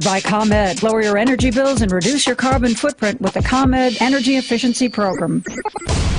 By ComEd. Lower your energy bills and reduce your carbon footprint with the ComEd Energy Efficiency Program.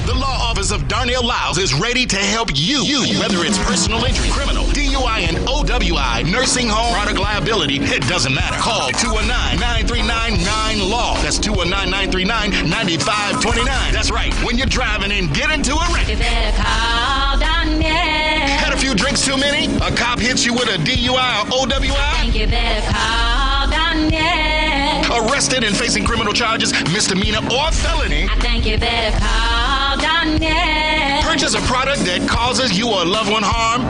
The Law Office of Darnell Lyles is ready to help you. Whether it's personal injury, criminal, DUI, and OWI, nursing home, product liability, it doesn't matter. Call 219-939-9LAW. That's 219-939-9529. That's right. When you're driving and get into a wreck, you better call Darnell. Had a few drinks too many? A cop hits you with a DUI or OWI? I think you better call Darnell. Arrested and facing criminal charges, misdemeanor or felony? I think you better call Darnell. Purchase a product that causes you or a loved one harm?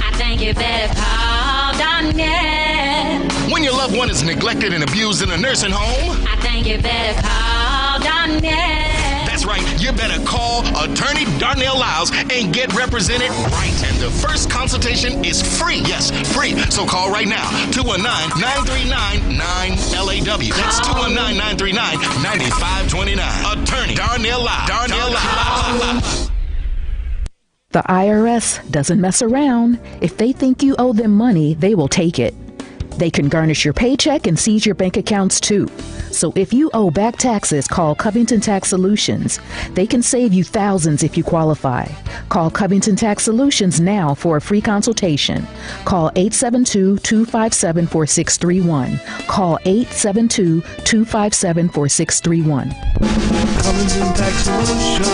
I think you better call Darnell. When your loved one is neglected and abused in a nursing home? I think you better call Darnell. That's right, you better call Attorney Darnell Lyles and get represented right. And the first consultation is free. Yes, free. So call right now. 219-939-9LAW. That's 219-939-9529. Attorney Darnell Lyles. Darnell Lyles. The IRS doesn't mess around. If they think you owe them money, they will take it. They can garnish your paycheck and seize your bank accounts too. So if you owe back taxes, call Covington Tax Solutions. They can save you thousands if you qualify. Call Covington Tax Solutions now for a free consultation. Call 872-257-4631. Call 872-257-4631. Covington Tax Solutions.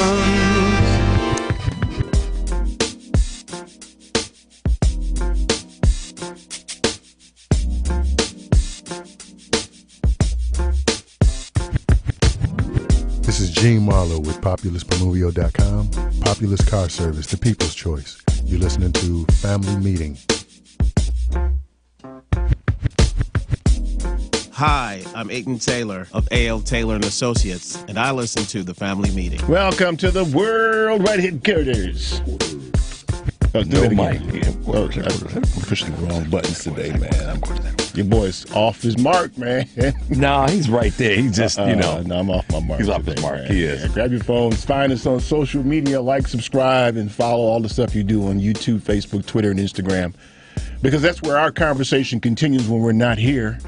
This is Gene Marlowe with PopulousPromobile.com. Populous Car Service, the people's choice. You're listening to Family Meeting. Hi, I'm Aiton Taylor of A.L. Taylor & Associates, and I listen to The Family Meeting. Welcome to the World Right Headquarters. No mic. I'm pushing the wrong buttons today, man. Your boy's off his mark, man. No, he's right there. He's just, No, I'm off my mark. He's off his mark. He is. Yeah, grab your phones, find us on social media, like, subscribe, and follow all the stuff you do on YouTube, Facebook, Twitter, and Instagram, because that's where our conversation continues when we're not here.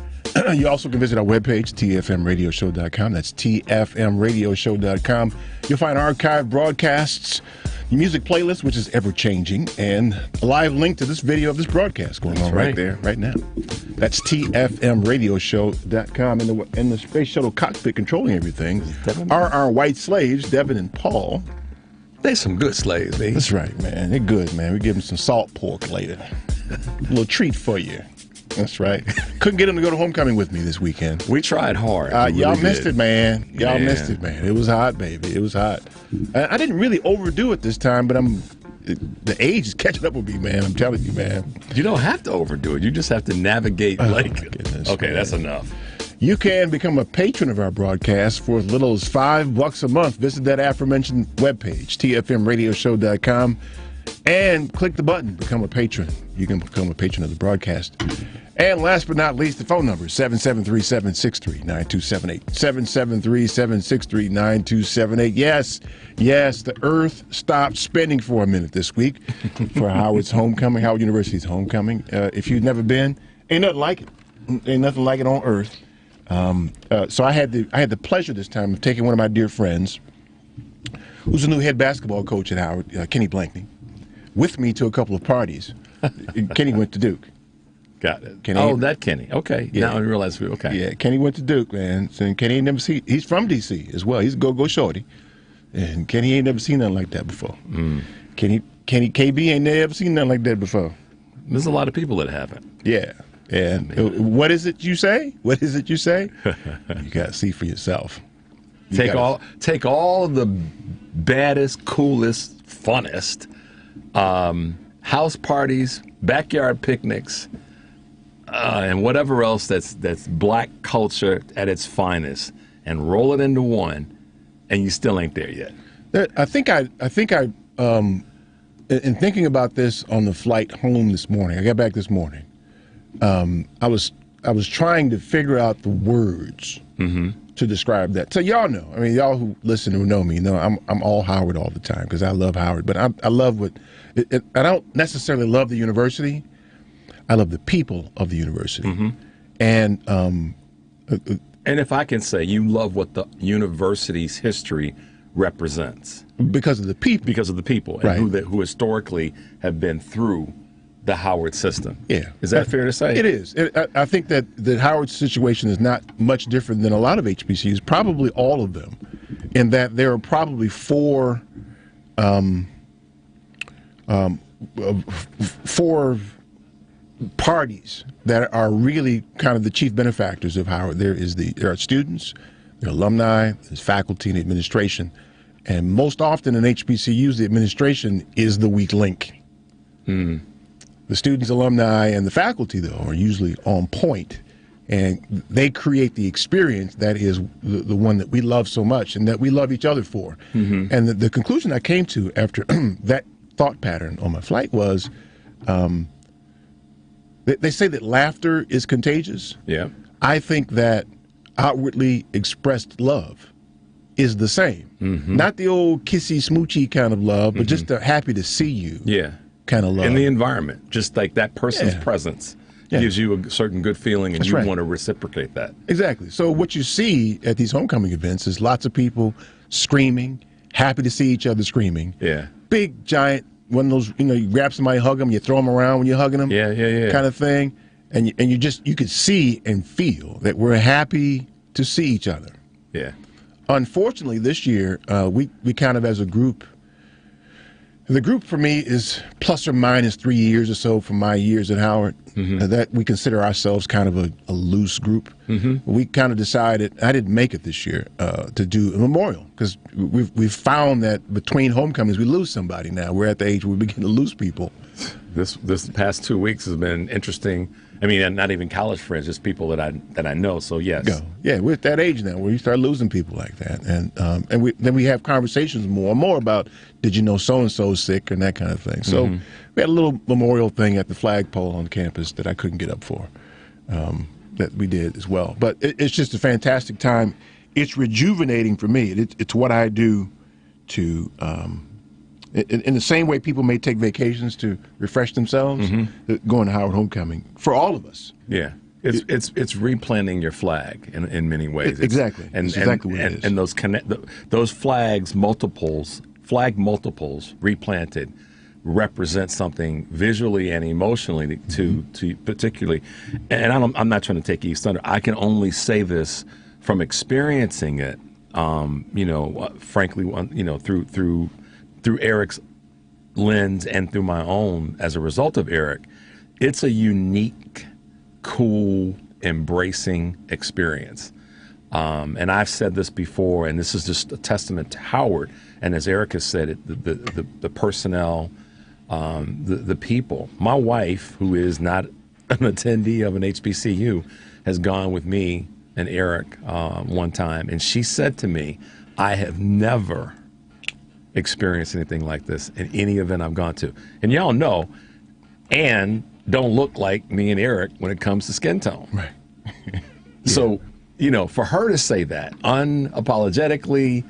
You also can visit our webpage, tfmradioshow.com. That's tfmradioshow.com. You'll find archived broadcasts, music playlist, which is ever-changing, and a live link to this video of this broadcast going on right there, right now. That's tfmradioshow.com. In the Space Shuttle cockpit controlling everything are our white slaves, Devin and Paul. They're some good slaves, baby. That's right, man. They're good, man. We give them some salt pork later. A little treat for you. That's right. Couldn't get them to go to homecoming with me this weekend. We tried hard. Y'all missed it, man. Y'all missed it, man. It was hot, baby. It was hot. I didn't really overdo it this time, but the age is catching up with me, man. I'm telling you, man. You don't have to overdo it. You just have to navigate goodness, okay, man. That's enough. You can become a patron of our broadcast for as little as $5 a month. Visit that aforementioned webpage, tfmradioshow.com, and click the button, become a patron. You can become a patron of the broadcast. And last but not least, the phone number is 773-763-9278. 773-763-9278. Yes, the earth stopped spinning for a minute this week for Howard's homecoming, Howard University's homecoming. If you've never been, ain't nothing like it. Ain't nothing like it on earth. So I had the pleasure this time of taking one of my dear friends, who's the new head basketball coach at Howard, Kenny Blankney, with me to a couple of parties. Kenny went to Duke. Got it. Kenny, that Kenny. Okay. Yeah. Now I realize okay. Yeah, Kenny went to Duke, man. So Kenny ain't never seen. He's from D.C. as well. He's a go shorty, and Kenny ain't never seen nothing like that before. Kenny KB ain't never seen nothing like that before. There's a lot of people that haven't. Yeah. And what is it you say? What is it you say? You got to see for yourself. Take all the baddest, coolest, funnest house parties, backyard picnics, and whatever else that's black culture at its finest, and roll it into one, and you still ain't there yet. I think I in thinking about this on the flight home this morning, I got back this morning. I was trying to figure out the words to describe that. So y'all know, I mean, y'all who listen or know me know I'm all Howard all the time because I love Howard. But I love I don't necessarily love the university. I love the people of the university. And and if I can say, you love what the university's history represents because of the people. Because of the people, and Right. who historically have been through the Howard system. Yeah. Is that fair to say? It is. I think that the Howard situation is not much different than a lot of HBCUs, probably all of them, in that there are probably four parties that are really kind of the chief benefactors of Howard. There are students, there are alumni, there's faculty and administration, and most often in HBCUs, the administration is the weak link. The students, alumni, and the faculty, though, are usually on point, and they create the experience that is the one that we love so much and that we love each other for. And the conclusion I came to after that thought pattern on my flight was, they say that laughter is contagious. Yeah. I think that outwardly expressed love is the same. Not the old kissy smoochy kind of love, but just the happy to see you kind of love. In the environment, just like that person's presence gives you a certain good feeling, and That's you right. want to reciprocate that. Exactly. So what you see at these homecoming events is lots of people screaming, happy to see each other screaming. Yeah. Big, giant, one of those, you grab somebody, hug them, you throw them around when you're hugging them. Yeah. Kind of thing. And you could see and feel that we're happy to see each other. Yeah. Unfortunately, this year, we kind of as a group, the group for me is plus or minus 3 years or so from my years at Howard, that we consider ourselves kind of a loose group. We kind of decided, I didn't make it this year, to do a memorial because we've found that between homecomings we lose somebody now. We're at the age where we begin to lose people. This past 2 weeks has been interesting. I mean, not even college friends, just people that I know. So yes, yeah, we're at that age now where you start losing people like that, and then we have conversations more and more about, did you know so and so's sick and that kind of thing. So we had a little memorial thing at the flagpole on campus that I couldn't get up for, that we did as well. But it's just a fantastic time. It's rejuvenating for me. It's what I do to. In the same way people may take vacations to refresh themselves, going to Howard Homecoming, for all of us. Yeah. It's replanting your flag in many ways. Exactly. That's exactly what it is. And those flag multiples replanted represent something visually and emotionally to particularly. And I'm not trying to take East Thunder. I can only say this from experiencing it. Frankly, through Eric's lens and through my own as a result of Eric, it's a unique, cool, embracing experience. And I've said this before, and this is just a testament to Howard. And as Eric has said, the personnel, the people. My wife, who is not an attendee of an HBCU, has gone with me and Eric one time, and she said to me, I have never experienced anything like this in any event I've gone to. And y'all know, and don't look like me and Eric when it comes to skin tone. Right. So, for her to say that unapologetically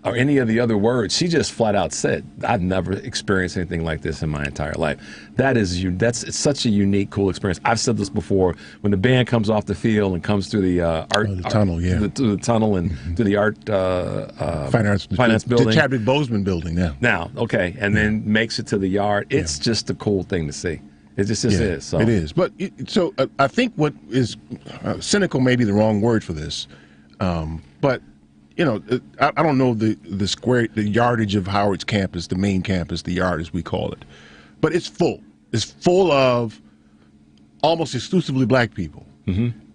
or any of the other words, she just flat out said, I've never experienced anything like this in my entire life. It's such a unique, cool experience. I've said this before, when the band comes off the field and comes through the tunnel, the tunnel and through the art finance building. The Chadwick Boseman building now. Okay, and then makes it to the yard. It's just a cool thing to see. It just is. So. It is. But I think what is cynical may be the wrong word for this, but I don't know the yardage of Howard's campus, the main campus, the yard as we call it, but it's full. It's full of almost exclusively black people.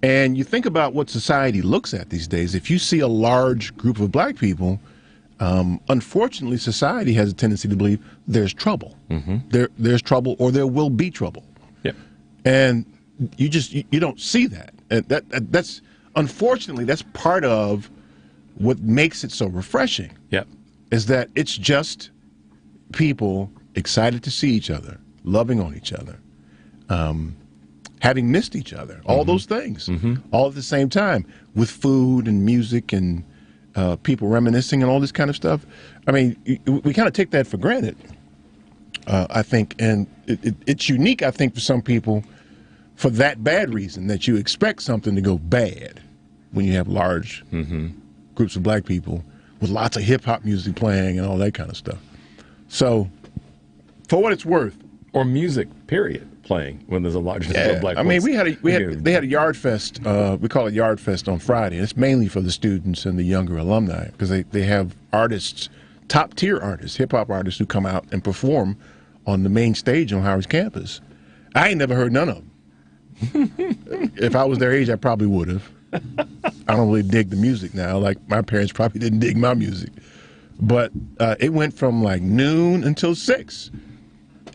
And you think about what society looks at these days. If you see a large group of black people, unfortunately, society has a tendency to believe there's trouble. There's trouble, or there will be trouble. Yep. And you don't see that. And that's unfortunately that's part of what makes it so refreshing. Yep. Is that it's just people excited to see each other, loving on each other, having missed each other, all those things, all at the same time, with food and music and people reminiscing and all this kind of stuff. I mean, we kind of take that for granted, I think, and it's unique, I think, for some people for that bad reason, that you expect something to go bad when you have large groups of black people with lots of hip-hop music playing and all that kind of stuff. So, for what it's worth. Or music, period, playing when there's a large number of black I mean, folks. they had a Yard Fest. We call it Yard Fest on Friday. It's mainly for the students and the younger alumni because they have artists, top-tier artists, hip-hop artists who come out and perform on the main stage on Howard's campus. I ain't never heard none of them. If I was their age, I probably would have. I don't really dig the music now. Like, my parents probably didn't dig my music. But it went from like noon until 6.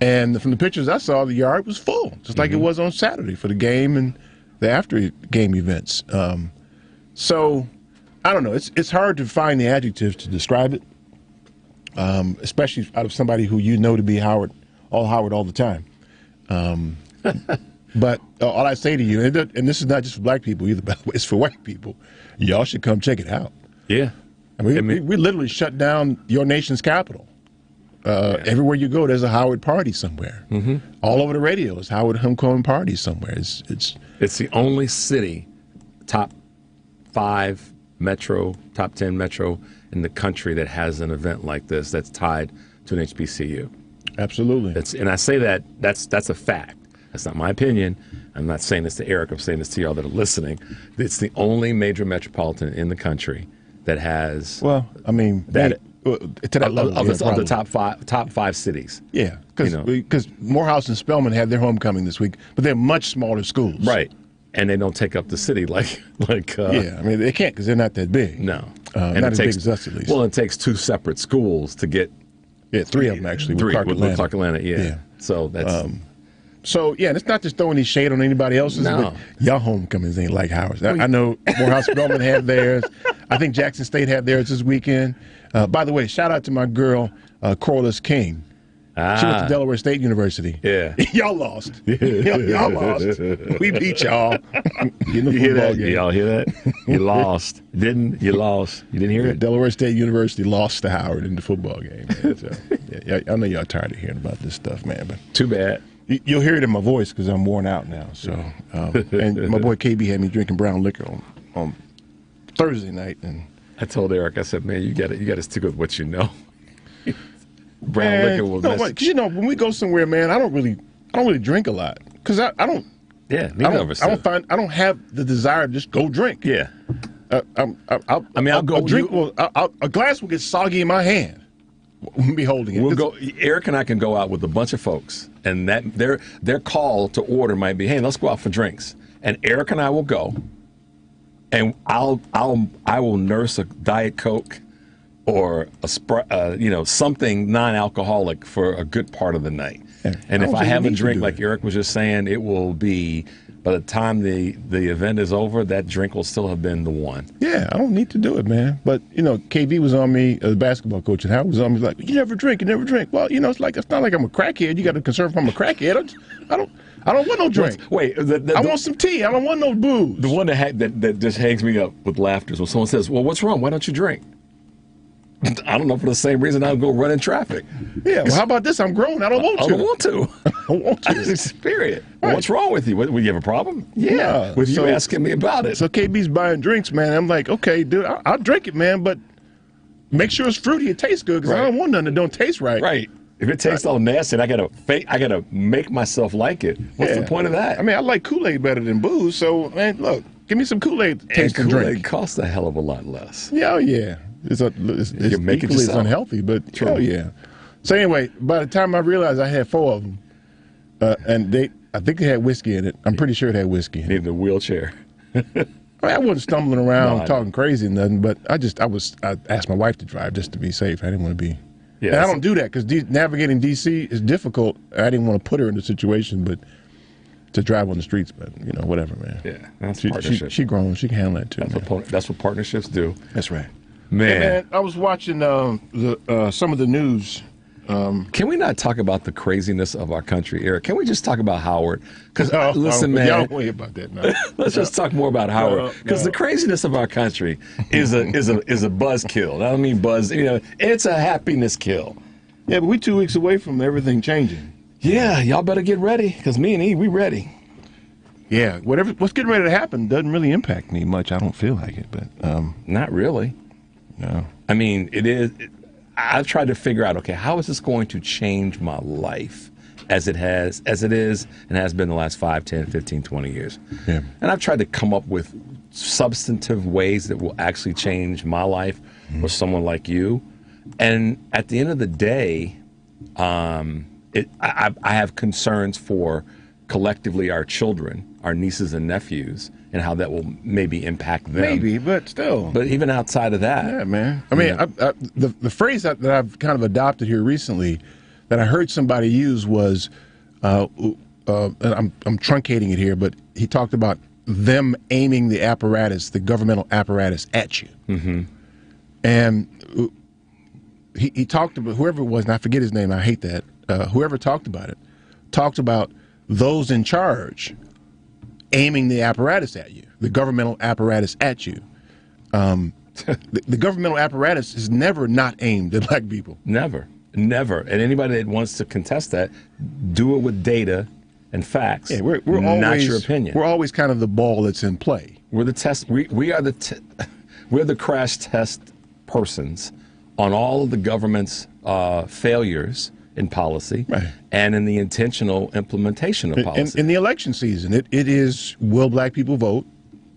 And from the pictures I saw, the yard was full, just like it was on Saturday for the game and the after-game events. So, I don't know. It's hard to find the adjectives to describe it, especially out of somebody who you know to be Howard all the time. But all I say to you, and this is not just for black people either, by the way, it's for white people, y'all should come check it out. Yeah. I mean, we literally shut down your nation's capital. Everywhere you go, there's a Howard party somewhere. All over the radio is Howard Homecoming party somewhere. It's the only city, top 5 metro, top 10 metro in the country that has an event like this that's tied to an HBCU. Absolutely. And I say that's a fact. That's not my opinion. I'm not saying this to Eric. I'm saying this to y'all that are listening. It's the only major metropolitan in the country that has. Well, I mean, that. To that level, of the top five cities. Yeah, because Morehouse and Spelman had their homecoming this week, but they're much smaller schools. Right, and they don't take up the city like. Yeah, I mean they can't because they're not that big. No, and not as big as us at least. Well, it takes 2 separate schools to get. Yeah, 3 of them actually. With Clark Atlanta. Yeah. So that's. So, yeah, and it's not just throwing any shade on anybody else's, but y'all homecomings ain't like Howard's. I know Morehouse Spelman had theirs. I think Jackson State had theirs this weekend. By the way, shout out to my girl, Corliss King. She went to Delaware State University. Yeah. Y'all lost. Y'all lost. We beat y'all. In the football game. Y'all hear that? You lost. You lost. You didn't hear it? Delaware State University lost to Howard in the football game. Man. So, I know y'all tired of hearing about this stuff, man. But too bad. You'll hear it in my voice because I'm worn out now. So, and my boy KB had me drinking brown liquor on Thursday night, and I told Eric, I said, "Man, you got to stick with what you know." Brown liquor will mess. Because when we go somewhere, man, I don't really drink a lot because I don't. Yeah, neither of us. I don't have the desire to just go drink. Yeah. I'll go drink. A glass will get soggy in my hand. We'll be holding it. We'll go. Eric and I can go out with a bunch of folks, and that their call to order might be, "Hey, let's go out for drinks." And Eric and I will go, and I will nurse a Diet Coke or a something non-alcoholic for a good part of the night. Yeah. And if I have a drink, like Eric was just saying, it will be. By the time the event is over, that drink will still have been the one. Yeah, I don't need to do it, man. But, KB was on me, the basketball coach, and Howard was on me like, you never drink. Well, it's not like I'm a crackhead. You got to concern if I'm a crackhead. I don't want no drink. Wait, I want some tea. I don't want no booze. The one that just hangs me up with laughter is when someone says, well, what's wrong? Why don't you drink? I don't know, for the same reason I go run in traffic. Yeah, well, how about this? I'm grown. I don't want to. I don't want to. I don't want to. Period. Right. What's wrong with you? Would you have a problem? Yeah. With you asking me about it. So KB's buying drinks, man. I'm like, okay, dude, I'll drink it, man, but make sure it's fruity. It tastes good because I don't want nothing that don't taste right. Right. If it tastes all nasty and I gotta make myself like it, what's the point of that? I mean, I like Kool-Aid better than booze, so, man, look, give me some Kool-Aid tasting drink. Kool-Aid costs a hell of a lot less. Yeah, yeah. It's equally as unhealthy, but yeah. So anyway, by the time I realized I had 4 of them, and I think they had whiskey in it. I'm pretty sure it had whiskey in it. Need the wheelchair. I wasn't stumbling around talking crazy and nothing, but I asked my wife to drive just to be safe. I didn't want to be. Yeah, and I don't do that because navigating D.C. is difficult. I didn't want to put her in the situation, but to drive on the streets, but whatever, man. Yeah, that's partnership. She grown. She can handle that too. That's what partnerships do. That's right. Man. Hey, man, I was watching some of the news. Can we not talk about the craziness of our country, Eric? Can we just talk about Howard? Because listen, man, y'all don't worry about that now. Let's just talk more about Howard. Because the craziness of our country is a buzz kill. I don't mean buzz. It's a happiness kill. Yeah, but we're 2 weeks away from everything changing. Yeah, y'all better get ready. Because me and E, we ready. Yeah, what's getting ready to happen doesn't really impact me much. I don't feel like it, but not really. No. I mean, it is. I've tried to figure out, okay, how is this going to change my life as it is, and has been the last 5, 10, 15, 20 years. Yeah. And I've tried to come up with substantive ways that will actually change my life or someone like you. And at the end of the day, I have concerns for collectively our children, our nieces and nephews, and how that will maybe impact them. Maybe, but still. But even outside of that. Yeah, man. I mean, the phrase that I've kind of adopted here recently that I heard somebody use was, and I'm truncating it here, but he talked about them aiming the apparatus, the governmental apparatus, at you. Mm-hmm. And he talked about, whoever it was, and I forget his name, I hate that, whoever talked about it, talked about those in charge aiming the apparatus at you, the governmental apparatus at you. The governmental apparatus is never not aimed at black people. Never. And anybody that wants to contest that, do it with data and facts. Yeah, we're not always, your opinion. We're always kind of the ball that's in play. We're the test. We are we're the crash test persons on all of the government's failures in policy, right, and in the intentional implementation of policy. In the election season, it is, will black people vote?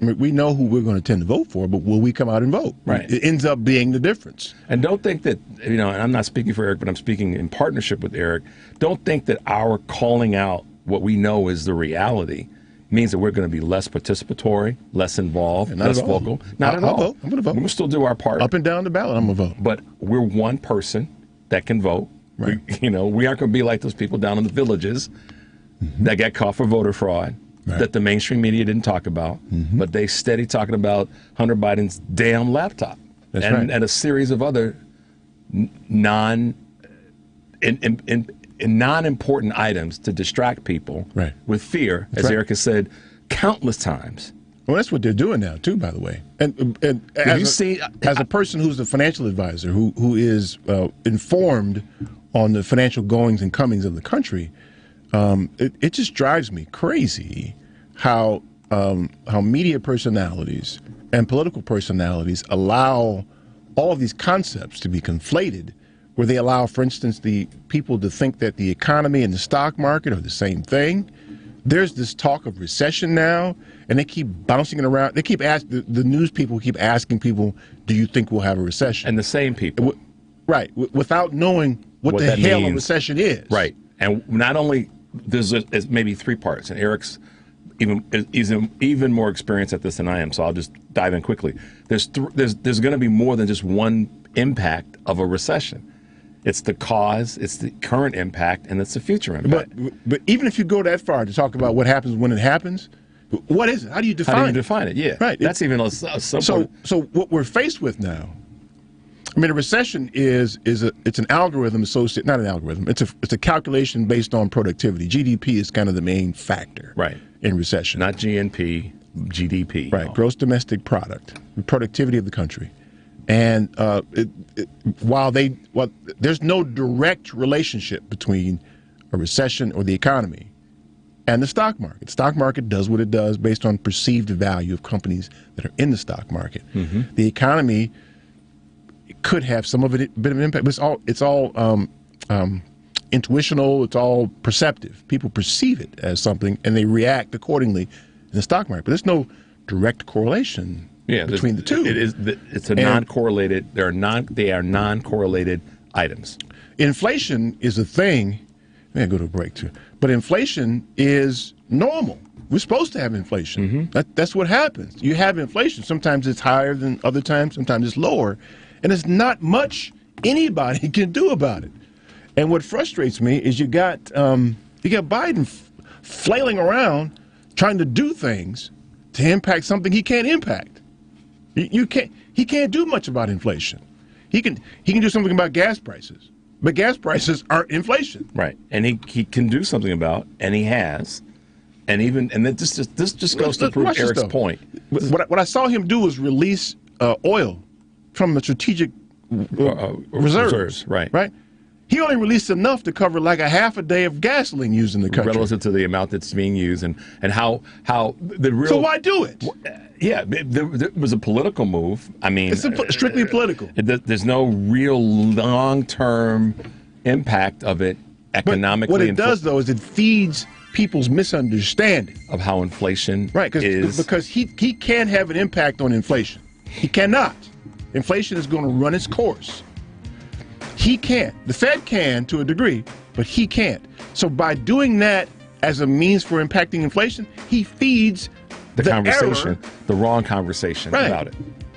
I mean, we know who we're going to tend to vote for, but will we come out and vote? Right. It ends up being the difference. And don't think that, and I'm not speaking for Eric, but I'm speaking in partnership with Eric. Don't think that our calling out what we know is the reality means that we're going to be less participatory, less involved, less vocal. Not at all. I'll vote. I'm going to vote. We'll still do our part. Up and down the ballot, I'm going to vote. But we're one person that can vote. Right. We aren't going to be like those people down in the villages that got caught for voter fraud, that the mainstream media didn't talk about, but they steady talking about Hunter Biden's damn laptop and a series of other non-important items to distract people with fear, as Eric has said countless times. Well, that's what they're doing now, too, by the way. And as a person who's a financial advisor, who is informed on the financial goings and comings of the country, it just drives me crazy how media personalities and political personalities allow all of these concepts to be conflated, where they allow, for instance, the people to think that the economy and the stock market are the same thing. There's this talk of recession now, and they keep bouncing it around. They keep asking, the news people keep asking people, do you think we'll have a recession? And the same people. Right, without knowing what the hell a recession is. Right, and not only, there's maybe three parts, and Eric's even more experienced at this than I am, so I'll just dive in quickly. There's going to be more than just one impact of a recession. It's the cause, it's the current impact, and it's the future impact. But even if you go that far to talk about what happens when it happens, what is it? How do you define it? How do you define it? Yeah, right. That's even a simple. So what we're faced with now, I mean, a recession it's an algorithm associated, not an algorithm. It's a calculation based on productivity. GDP is kind of the main factor, in recession. Not GNP, GDP. Right, gross domestic product, the productivity of the country. And while there's no direct relationship between a recession or the economy and the stock market. The stock market does what it does based on perceived value of companies that are in the stock market. The economy could have some of it, bit of impact, but it's all intuitional. It's all perceptive. People perceive it as something, and they react accordingly in the stock market. But there's no direct correlation between the two. It's a non-correlated. They are non-correlated items. Inflation is a thing. Let me go to a break too. But inflation is normal. We're supposed to have inflation. That's what happens. You have inflation. Sometimes it's higher than other times. Sometimes it's lower, and there's not much anybody can do about it. And what frustrates me is you got Biden flailing around trying to do things to impact something he can't impact. He can't do much about inflation. He can do something about gas prices, but gas prices aren't inflation. Right, and he can do something about, and he has, and this just goes to prove Eric's point. What I saw him do was release oil from the strategic reserves. Right. He only released enough to cover like a half a day of gasoline used in the country. Relative to the amount that's being used and how the real. So why do it? Yeah, there was a political move. I mean, it's strictly political. There's no real long-term impact of it economically. But what it does, though, is it feeds people's misunderstanding of how inflation is. Because he can't have an impact on inflation. He cannot. Inflation is going to run its course. He can't. The Fed can to a degree, but he can't. So by doing that as a means for impacting inflation, he feeds the conversation, the wrong conversation about it.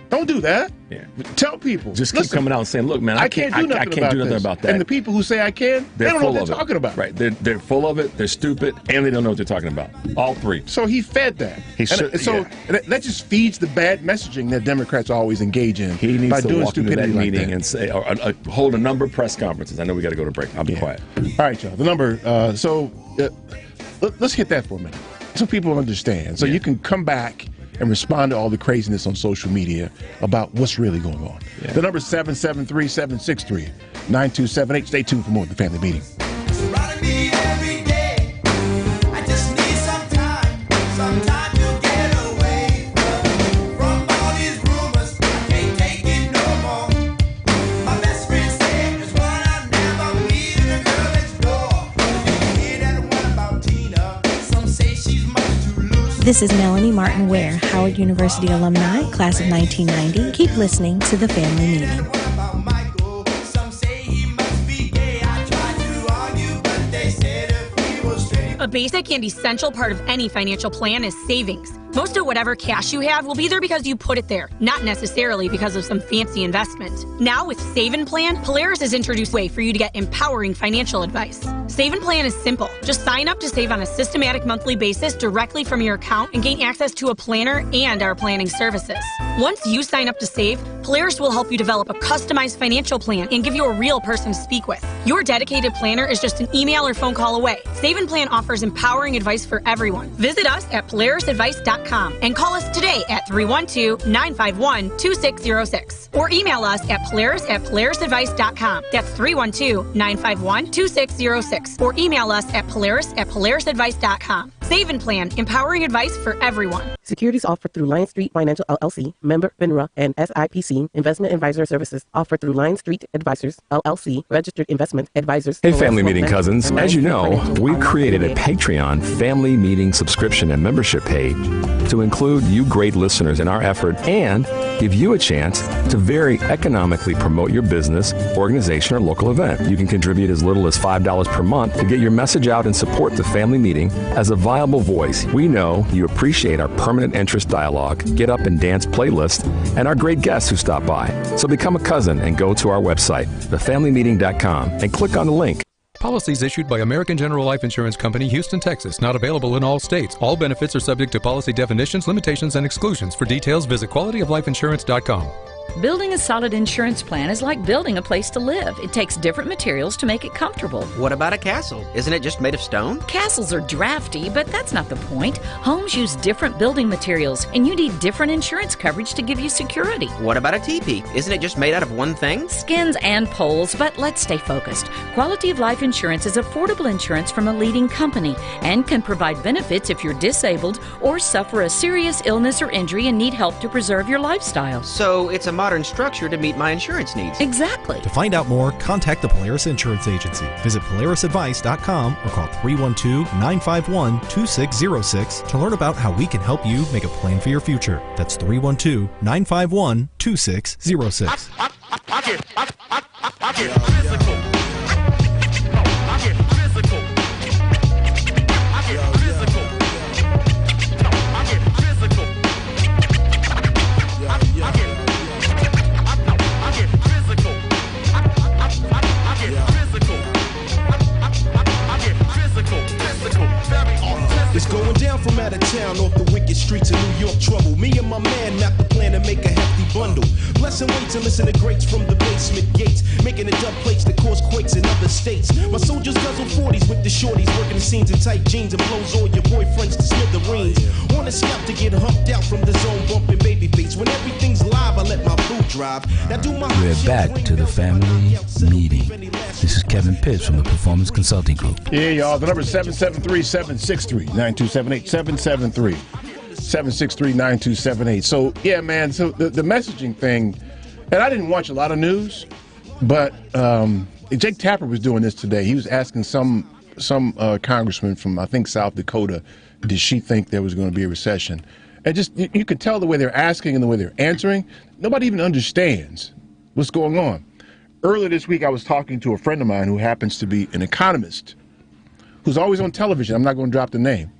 Don't do that. Yeah. Tell people. Just keep coming out and saying, look, man, I can't do nothing about that. And the people who say I can, they don't know what they're talking about. Right. They're full of it, they're stupid, and they don't know what they're talking about. All three. So he fed that. That just feeds the bad messaging that Democrats always engage in. He needs by to doing walk into that meeting like that. and say, or hold a number of press conferences. I know we got to go to break. I'll be quiet. All right, y'all. The number, let's hit that for a minute so people understand. So you can come back and respond to all the craziness on social media about what's really going on. Yeah. The number is 773-763-9278. Stay tuned for more of the Family Meeting. This is Melanie Martin Ware, Howard University alumni, class of 1990. Keep listening to The Family Meeting. A basic and essential part of any financial plan is savings. Most of whatever cash you have will be there because you put it there, not necessarily because of some fancy investment. Now with Save and Plan, Polaris has introduced a way for you to get empowering financial advice. Save and Plan is simple. Just sign up to save on a systematic monthly basis directly from your account and gain access to a planner and our planning services. Once you sign up to save, Polaris will help you develop a customized financial plan and give you a real person to speak with. Your dedicated planner is just an email or phone call away. Save and Plan offers empowering advice for everyone. Visit us at polarisadvice.com and call us today at 312-951-2606 or email us at polarisadvice.com. That's 312-951-2606 or email us at polarisadvice.com. Save and Plan, empowering advice for everyone. Securities offered through Lion Street Financial LLC, member FINRA and SIPC. Investment advisor services offered through Lion Street Advisors LLC, registered investment advisors. Hey, Family Meeting cousins. As you know, we've created a Patreon Family Meeting subscription and membership page to include you great listeners in our effort and give you a chance to very economically promote your business, organization, or local event. You can contribute as little as $5 per month to get your message out and support the Family Meeting as a viable voice. We know you appreciate our permanent interest dialogue, get up and dance playlist, and our great guests who stop by. So become a cousin and go to our website, thefamilymeeting.com, and click on the link. Policies issued by American General Life Insurance Company, Houston, Texas. Not available in all states. All benefits are subject to policy definitions, limitations, and exclusions. For details, visit qualityoflifeinsurance.com. Building a solid insurance plan is like building a place to live. It takes different materials to make it comfortable. What about a castle? Isn't it just made of stone? Castles are drafty, but that's not the point. Homes use different building materials, and you need different insurance coverage to give you security. What about a teepee? Isn't it just made out of one thing? Skins and poles, but let's stay focused. Quality of Life Insurance is affordable insurance from a leading company and can provide benefits if you're disabled or suffer a serious illness or injury and need help to preserve your lifestyle. So it's a modern structure to meet my insurance needs. Exactly. To find out more, contact the Polaris Insurance Agency. Visit polarisadvice.com or call 312-951-2606 to learn about how we can help you make a plan for your future. That's 312-951-2606. I get physical. I get physical. I get physical. I get physical. It's going down from out of town off the wicked streets of New York trouble. Me and my man mapped the plan to make a hefty bundle. Blessing weights and listen to greats from the basement gates, making the dub plates that cause quakes in other states. My soldiers guzzle 40s with the shorties, working the scenes in tight jeans and blows all your boyfriends to smithereens. On a scout to get humped out from the zone, bumping baby face. When everything's live, I let my boo drop. drive. Now do my We're back to the family meeting. This is Kevin Pitts from the Performance Consulting Group. Yeah, y'all. The number is 773-763-9278. 773-763-9278. So, yeah, man. So the messaging thing, and I didn't watch a lot of news, but Jake Tapper was doing this today. He was asking some congressman from, I think, South Dakota, did she think there was going to be a recession? And just you could tell the way they're asking and the way they're answering. Nobody even understands what's going on. Earlier this week, I was talking to a friend of mine who happens to be an economist, who's always on television. I'm not going to drop the name.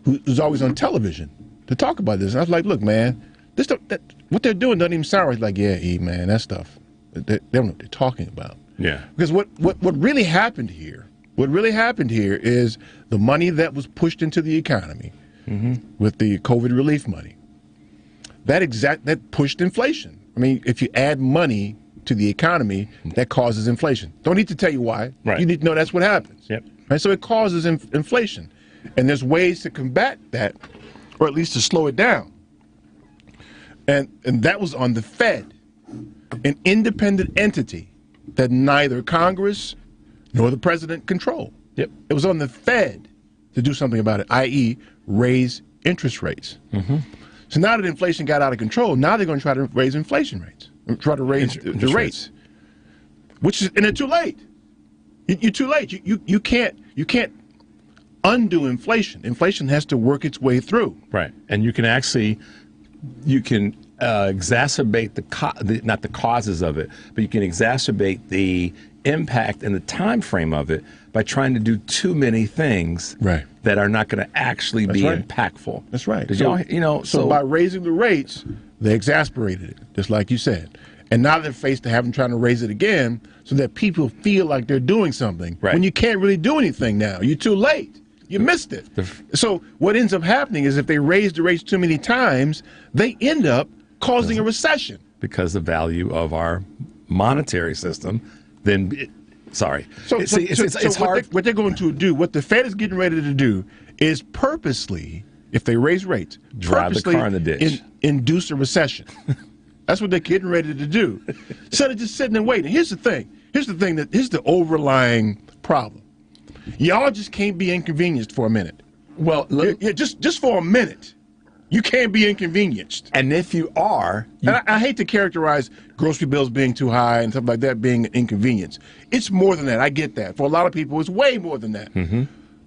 Who's always on television to talk about this. And I was like, look, man, what they're doing doesn't even sound right. He's like, yeah, E, man, that stuff, they don't know what they're talking about. Yeah. Because what really happened here, is the money that was pushed into the economy with the COVID relief money, that pushed inflation. I mean, if you add money to the economy, that causes inflation. Don't need to tell you why. Right. You need to know that's what happens. Yep. Right? So it causes inflation. And there's ways to combat that, or at least to slow it down. And that was on the Fed, an independent entity that neither Congress nor the president control. Yep. It was on the Fed to do something about it, i.e. raise interest rates. So now that inflation got out of control, now they're going to try to raise inflation rates, try to raise the rates, and they're too late. You're too late. You can't undo inflation. Inflation has to work its way through. Right. And you can exacerbate not the causes of it, but you can exacerbate the impact and the time frame of it by trying to do too many things that are not going to actually be impactful. That's right. So by raising the rates, they exasperated it, just like you said. And now they're faced to having trying to raise it again so that people feel like they're doing something. Right. When you can't really do anything now. You're too late. You missed it. So what ends up happening is if they raise the rates too many times, they end up causing a recession. Because the value of our monetary system, it's hard. What they're going to do, what the Fed is getting ready to do, is purposely, if they raise rates, drive the car in the ditch, induce a recession. That's what they're getting ready to do. Instead of just sitting and waiting. Here's the thing. Here's the overlying problem. Y'all just can't be inconvenienced for a minute. Well, just for a minute. You can't be inconvenienced. And if you are... And I hate to characterize grocery bills being too high and stuff like that being an inconvenience. It's more than that. I get that. For a lot of people, it's way more than that.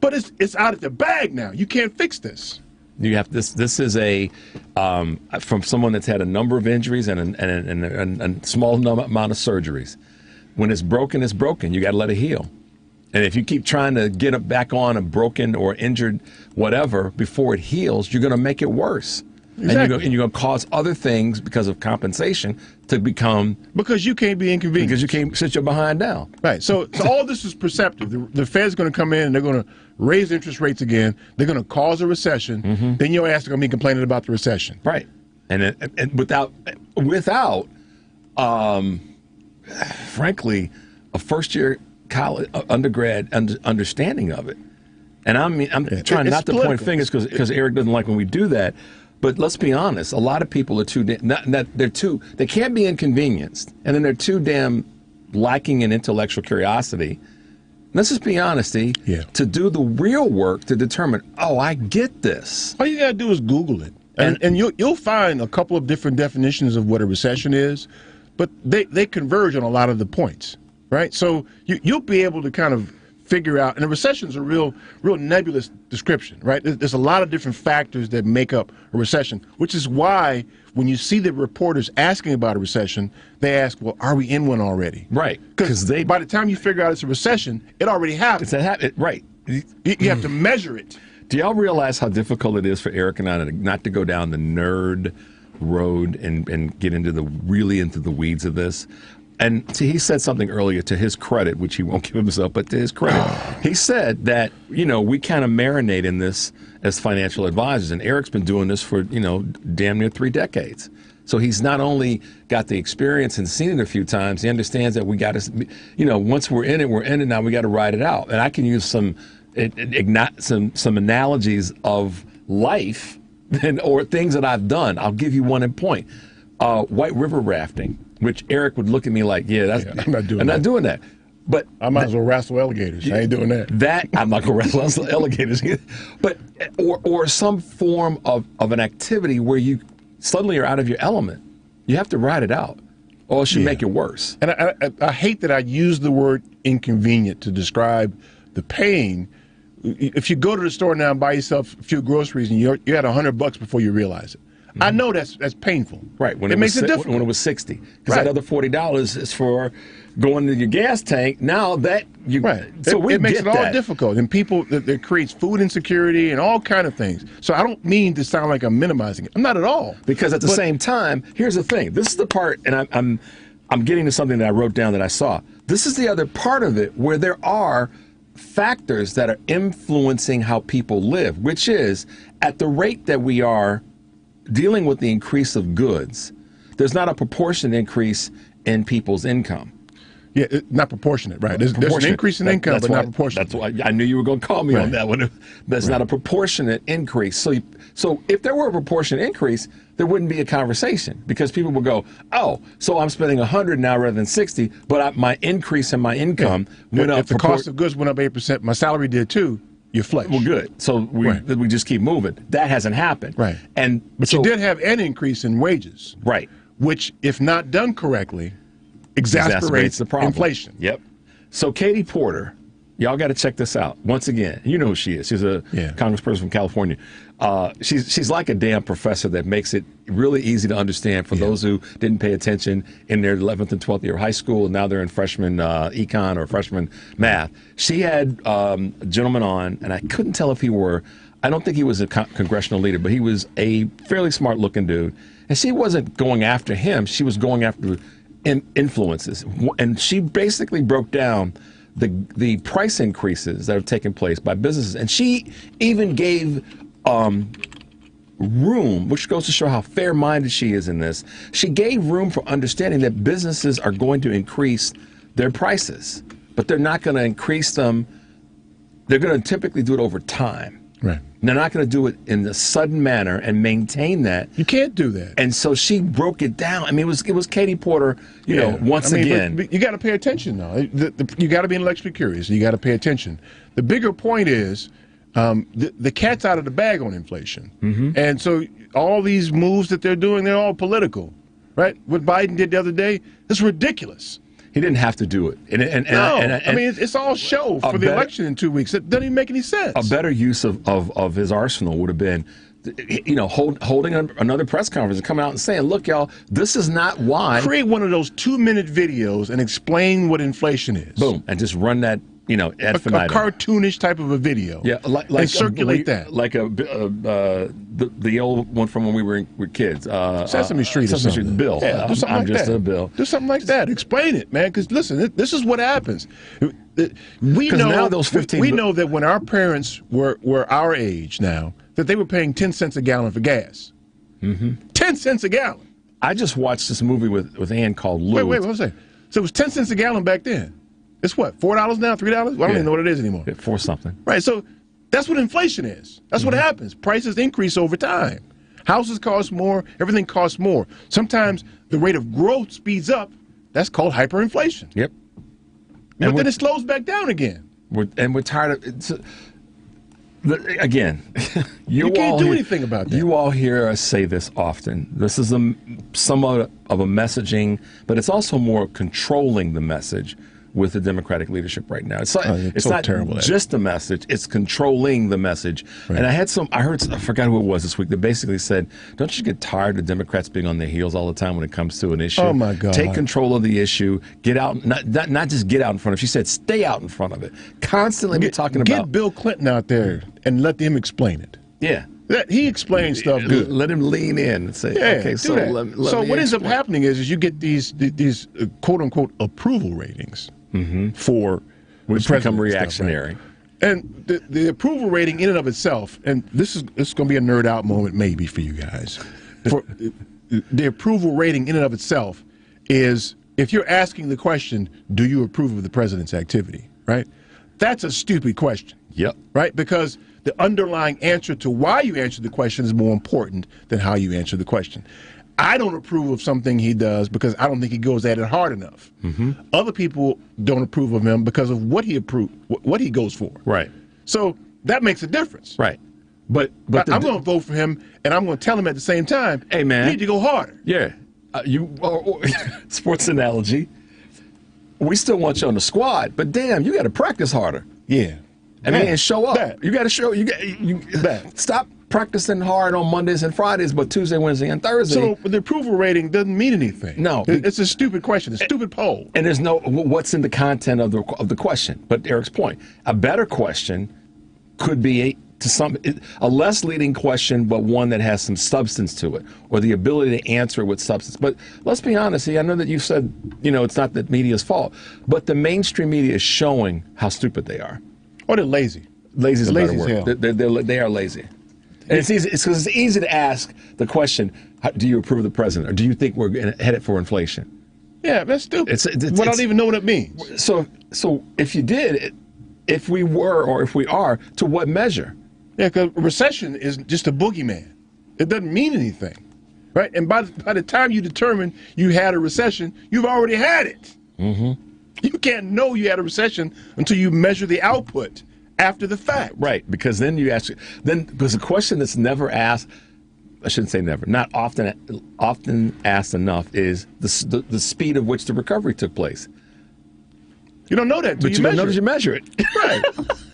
But it's out of the bag now. You can't fix this. You have this is from someone that's had a number of injuries and a small amount of surgeries. When it's broken, it's broken. You got to let it heal. And if you keep trying to get it back on a broken or injured whatever before it heals, you're going to make it worse. Exactly. And you're going to cause other things because of compensation to become... Because you can't be inconvenienced. Because you can't sit your behind down. Right. So all this is perceptive. The Fed's going to come in and they're going to raise interest rates again. They're going to cause a recession. Then your ass is going to be complaining about the recession. Right. And without frankly, a first-year college undergrad understanding of it. And I'm trying not to point fingers because Eric doesn't like when we do that. But let's be honest, a lot of people are they can't be inconvenienced, and then they're too damn lacking in intellectual curiosity. Let's just be honest, to do the real work to determine, I get this. All you got to do is Google it. And you'll find a couple of different definitions of what a recession is, but they converge on a lot of the points. Right, so you'll be able to kind of figure out, and a recession is a real nebulous description, right? There's a lot of different factors that make up a recession, which is why when you see the reporters asking about a recession, they ask, well, are we in one already? Right, because by the time you figure out it's a recession, it already happened. Right. You have to measure it. Do y'all realize how difficult it is for Eric and I not to go down the nerd road and get into the weeds of this? And he said something earlier, to his credit, which he won't give himself, but to his credit, he said that, we kind of marinate in this as financial advisors. And Eric's been doing this for, damn near 3 decades. So he's not only got the experience and seen it a few times, he understands that we got to, once we're in it, now we got to ride it out. And I can use some analogies of life or things that I've done. I'll give you one in point. white river rafting, which Eric would look at me like, I'm not doing that. But I might as well wrestle alligators. I ain't doing that. I'm not going to wrestle alligators. But or some form of an activity where you suddenly are out of your element. You have to ride it out, or else you make it worse. And I hate that I use the word inconvenient to describe the pain. If you go to the store now and buy yourself a few groceries and you're at $100 before you realize it. I know that's painful. Right. When it makes it difficult. When it was $60. Because that other $40 is for going to your gas tank. Now that you... Right. So it makes it all difficult. And people, it creates food insecurity and all kind of things. So I don't mean to sound like I'm minimizing it. I'm not at all. Because at the same time, here's the thing. This is the part, and I'm getting to something that I wrote down that I saw. This is the other part of it where there are factors that are influencing how people live, which is at the rate that we are dealing with the increase of goods, there's not a proportionate increase in people's income. Yeah, not proportionate, right? There's an increase in income, but not proportionate. That's why I knew you were going to call me on that one. That's not a proportionate increase. So if there were a proportionate increase, there wouldn't be a conversation because people would go, oh, so I'm spending 100 now rather than 60, but my increase in my income went up. If the cost of goods went up 8%, my salary did too. You're flush. Well, good. So we just keep moving. That hasn't happened. Right. But you did have an increase in wages. Right. Which, if not done correctly, exacerbates the problem. Inflation. Yep. So Katie Porter, y'all got to check this out. Once again, you know who she is. She's a congressperson from California. She's like a damn professor that makes it really easy to understand for those who didn't pay attention in their 11th and 12th year of high school, and now they're in freshman econ or freshman math. She had a gentleman on, and I couldn't tell if I don't think he was a congressional leader, but he was a fairly smart looking dude. And she wasn't going after him. She was going after influences. And she basically broke down the price increases that have taken place by businesses. And she even gave room, which goes to show how fair-minded she is in this. She gave room for understanding that businesses are going to increase their prices, but they're not going to increase them. They're going to typically do it over time. Right. They're not going to do it in a sudden manner and maintain that. You can't do that. And so she broke it down. I mean, it was Katie Porter, once again. But you got to pay attention, though. You got to be intellectually curious. You got to pay attention. The bigger point is the cat's out of the bag on inflation. Mm-hmm. And so all these moves that they're doing, they're all political, right? What Biden did the other day, it's ridiculous. He didn't have to do it. I mean, it's all show for the election in 2 weeks. It doesn't even make any sense. A better use of his arsenal would have been, holding another press conference and coming out and saying, look, y'all, this is not why. Create one of those 2-minute videos and explain what inflation is. Boom. And just run that, ad infinitum. A cartoonish type of a video. Yeah, and circulate that. Like the old one from when we were kids. Sesame Street or something. Bill. Yeah, do something I'm like just that. a Bill. Do something like that. Explain it, man, because listen, this is what happens. We know, now those 15 we know that when our parents were our age now, that they were paying 10 cents a gallon for gas. Mm-hmm. 10 cents a gallon. I just watched this movie with Ann called Lou. Wait, what's that? So it was 10 cents a gallon back then. It's what, $4 now, $3? Well, I don't even know what it is anymore. For something. Right, so that's what inflation is. That's what happens. Prices increase over time. Houses cost more. Everything costs more. Sometimes the rate of growth speeds up. That's called hyperinflation. Yep. But then it slows back down again. We're tired of it. Again, you can't do anything about that. You all hear us say this often. This is somewhat of a messaging, but it's also more controlling the message with the Democratic leadership right now. It's not just a message, it's controlling the message. Right. And I forgot who it was this week that basically said, don't you get tired of Democrats being on their heels all the time when it comes to an issue? Oh my God. Take control of the issue, get out, not just get out in front of it. She said, stay out in front of it. Constantly be talking about. Get Bill Clinton out there and let him explain it. Yeah. He explains stuff good. Let him lean in and say, okay, so let so me what ends up happening is you get these quote unquote approval ratings for which become reactionary. Stuff, right? And the approval rating in and of itself, and this is going to be a nerd out moment maybe for you guys. For the approval rating in and of itself is if you're asking the question, do you approve of the president's activity, right? That's a stupid question. Yep. Right? Because the underlying answer to why you answer the question is more important than how you answer the question. I don't approve of something he does because I don't think he goes at it hard enough. Other people don't approve of him because of what he goes for. Right. So that makes a difference. Right. But I'm going to vote for him, and I'm going to tell him at the same time, hey, man, you need to go harder. Yeah. Sports analogy. We still want you on the squad, but damn, you got to practice harder. Yeah. I mean, and show up. Bad. You got to show. Stop practicing hard on Mondays and Fridays, but Tuesday, Wednesday, and Thursday. So the approval rating doesn't mean anything. No, it's a stupid question, a stupid poll. And there's no what's in the content of the question. But Eric's point, a better question could be a less leading question, but one that has some substance to it, or the ability to answer it with substance. But let's be honest. I know that you said it's not the media's fault, but the mainstream media is showing how stupid they are. Or they're lazy. Lazy is a better Lazy as word. hell. They are lazy. And it's easy. It's because it's easy to ask the question: do you approve of the president, or do you think we're headed for inflation? Yeah, that's stupid. I don't even know what it means. So if you did, if we were or if we are, to what measure? Yeah, because recession is just a boogeyman. It doesn't mean anything, right? And by the time you determine you had a recession, you've already had it. You can't know you had a recession until you measure the output after the fact. Right, because then you ask, because the question that's never asked, I shouldn't say never, not often asked enough, is the speed of which the recovery took place. You don't know that until you don't know that you measure it. Right.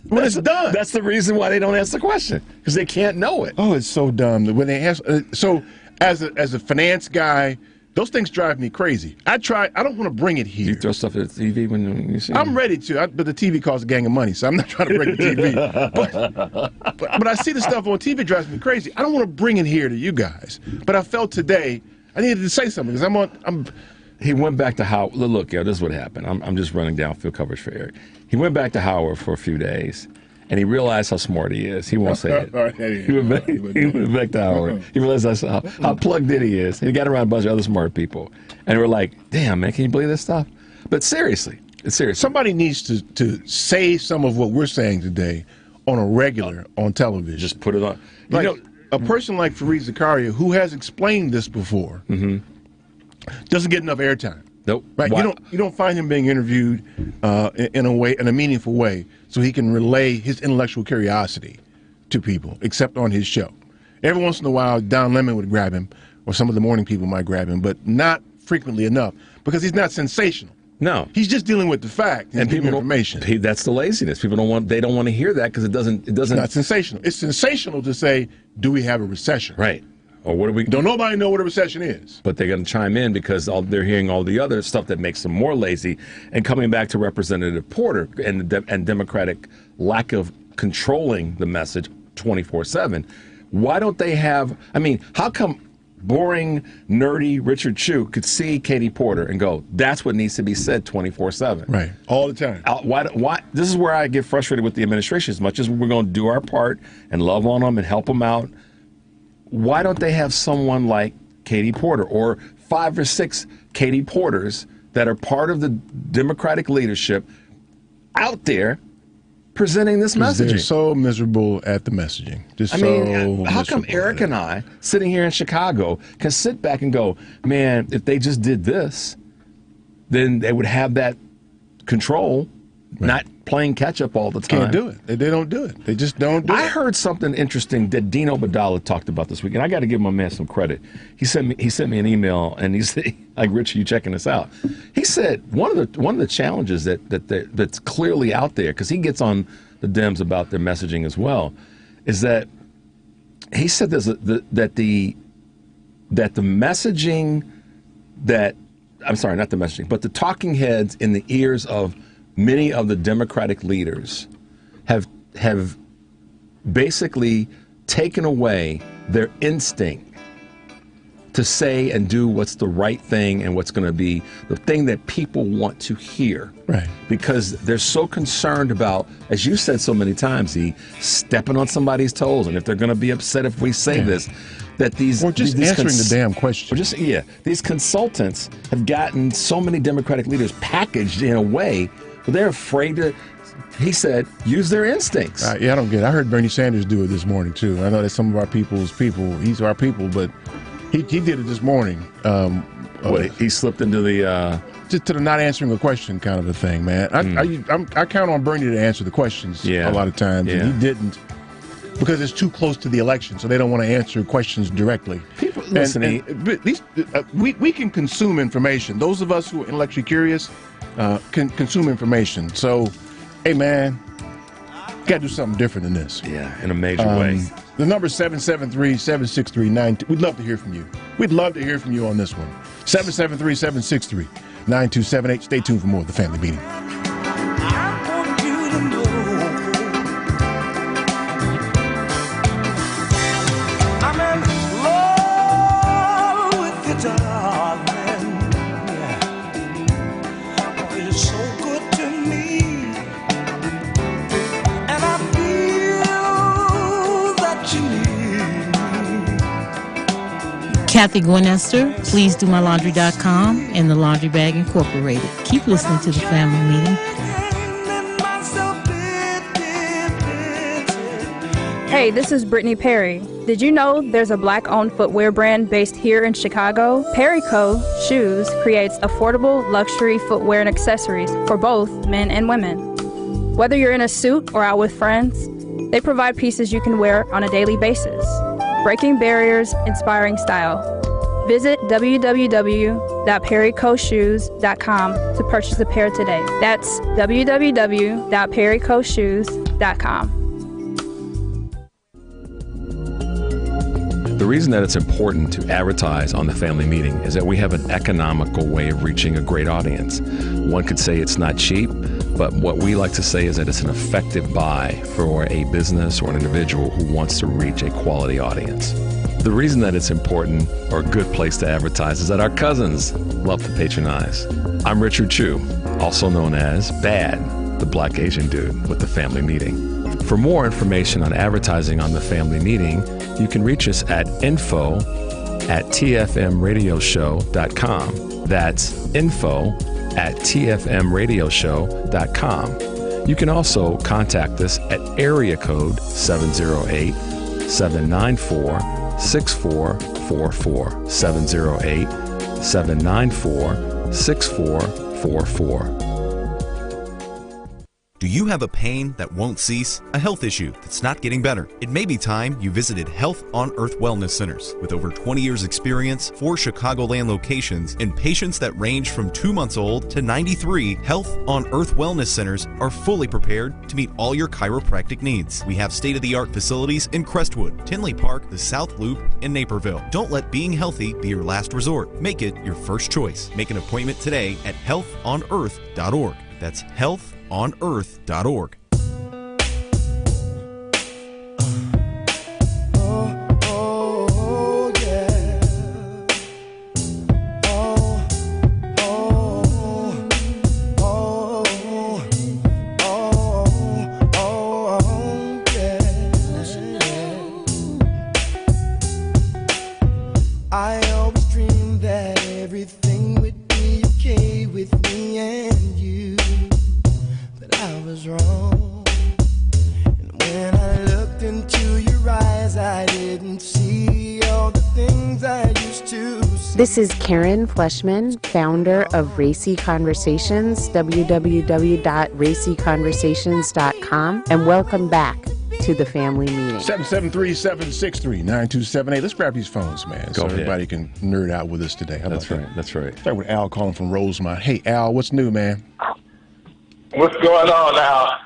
When it's done. That's the reason why they don't ask the question, because they can't know it. Oh, it's so dumb. When they ask, so as a finance guy, those things drive me crazy. I don't want to bring it here. You throw stuff at the TV when you see it? I'm ready to, but the TV costs a gang of money, so I'm not trying to bring the TV. But I see the stuff on TV, drives me crazy. I don't want to bring it here to you guys. But I felt today I needed to say something because He went back to Howard. Look, this is what happened. I'm just running down field coverage for Eric. He went back to Howard for a few days, and he realized how smart he is. He won't say it. He went back to Howard. He realized how plugged in he is. He got around a bunch of other smart people, and we're like, "Damn, man, can you believe this stuff?" But seriously, somebody needs to say some of what we're saying today on a regular on television. Just put it on. Like a person like Fareed Zakaria, who has explained this before, doesn't get enough airtime. Nope. Right. You don't find him being interviewed in a meaningful way, so he can relay his intellectual curiosity to people, except on his show. Every once in a while, Don Lemon would grab him, or some of the morning people might grab him, but not frequently enough because he's not sensational. No, he's just dealing with the fact and people information. That's the laziness. People don't want to hear that because it doesn't. It's not sensational. It's sensational to say, "Do we have a recession?" Right. Or what do we? Don't nobody know what a recession is. But they're going to chime in because they're hearing all the other stuff that makes them more lazy. And coming back to Representative Porter and Democratic lack of controlling the message 24/7, why don't they have? I mean, how come boring, nerdy Richard Chu could see Katie Porter and go, "That's what needs to be said 24/7." Right, all the time. Why? This is where I get frustrated with the administration. As much as we're going to do our part and love on them and help them out. Why don't they have someone like Katie Porter or 5 or 6 Katie Porters that are part of the Democratic leadership out there presenting this messaging? They're so miserable at the messaging. How come Eric and I, sitting here in Chicago, can sit back and go, man, if they just did this, then they would have that control, not playing catch up all the time. Can't do it. They don't do it. They just don't do it. I heard something interesting that Dino Badala talked about this week, and I got to give my man some credit. He sent me an email, and he said, like, Rich, you checking this out? He said one of the challenges that's clearly out there, because he gets on the Dems about their messaging as well, is that he said that the messaging that I'm sorry, not the messaging, but the talking heads in the ears of many of the Democratic leaders have basically taken away their instinct to say and do what's the right thing and what's going to be the thing that people want to hear. Right. Because they're so concerned about, as you said so many times, stepping on somebody's toes, and if they're going to be upset if we say this, that these or just these answering the damn question. These consultants have gotten so many Democratic leaders packaged in a way where they're afraid to, he said, use their instincts. I don't get it. I heard Bernie Sanders do it this morning, too. I know that some of our people's people, he's our people, but He did it this morning. He slipped into the just to the not answering a question kind of a thing, man. I count on Bernie to answer the questions a lot of times, and he didn't because it's too close to the election, so they don't want to answer questions directly. People listening, we can consume information. Those of us who are intellectually curious can consume information. So, hey, man, got to do something different than this. Yeah, in a major way. The number 773-763-92. We'd love to hear from you. We'd love to hear from you on this one. 773-763-9278. Stay tuned for more of the Family Meeting. I'm in love with you, darling. Oh, you're so good to me. And I feel that you need me. Kathy Gwynester, PleaseDoMyLaundry.com, and The Laundry Bag Incorporated. Keep listening to the Family Meeting. Hey, this is Brittany Perry. Did you know there's a black-owned footwear brand based here in Chicago? Perry Co. Shoes creates affordable luxury footwear and accessories for both men and women. Whether you're in a suit or out with friends, they provide pieces you can wear on a daily basis. Breaking barriers, inspiring style. Visit www.perrycoshoes.com to purchase a pair today. That's www.perrycoshoes.com. The reason that it's important to advertise on the Family Meeting is that we have an economical way of reaching a great audience. One could say it's not cheap, but what we like to say is that it's an effective buy for a business or an individual who wants to reach a quality audience. The reason that it's important or a good place to advertise is that our cousins love to patronize. I'm Richard Chu, also known as Bad, the Black Asian dude with the Family Meeting. For more information on advertising on the Family Meeting, you can reach us at info@tfmradioshow.com. That's info@tfmradioshow.com. You can also contact us at area code 708-794-6444, 708-794-6444. Do you have a pain that won't cease? A health issue that's not getting better? It may be time you visited Health on Earth Wellness Centers. With over 20 years experience, 4 Chicagoland locations, and patients that range from 2 months old to 93, Health on Earth Wellness Centers are fully prepared to meet all your chiropractic needs. We have state-of-the-art facilities in Crestwood, Tinley Park, the South Loop, and Naperville. Don't let being healthy be your last resort. Make it your first choice. Make an appointment today at healthonearth.org. That's healthonearth.org. I always dreamed that everything would be okay with me and you, but I was wrong. And when I looked into your eyes, I didn't see all the things I used to see. This is Karen Fleshman, founder of Racy Conversations, www.racyconversations.com, and welcome back to the Family Meeting. 773-763-9278. Let's grab these phones, man, so everybody can nerd out with us today. How about that? That's right. Start with Al calling from Rosemont. Hey, Al, what's new, man? What's going on now?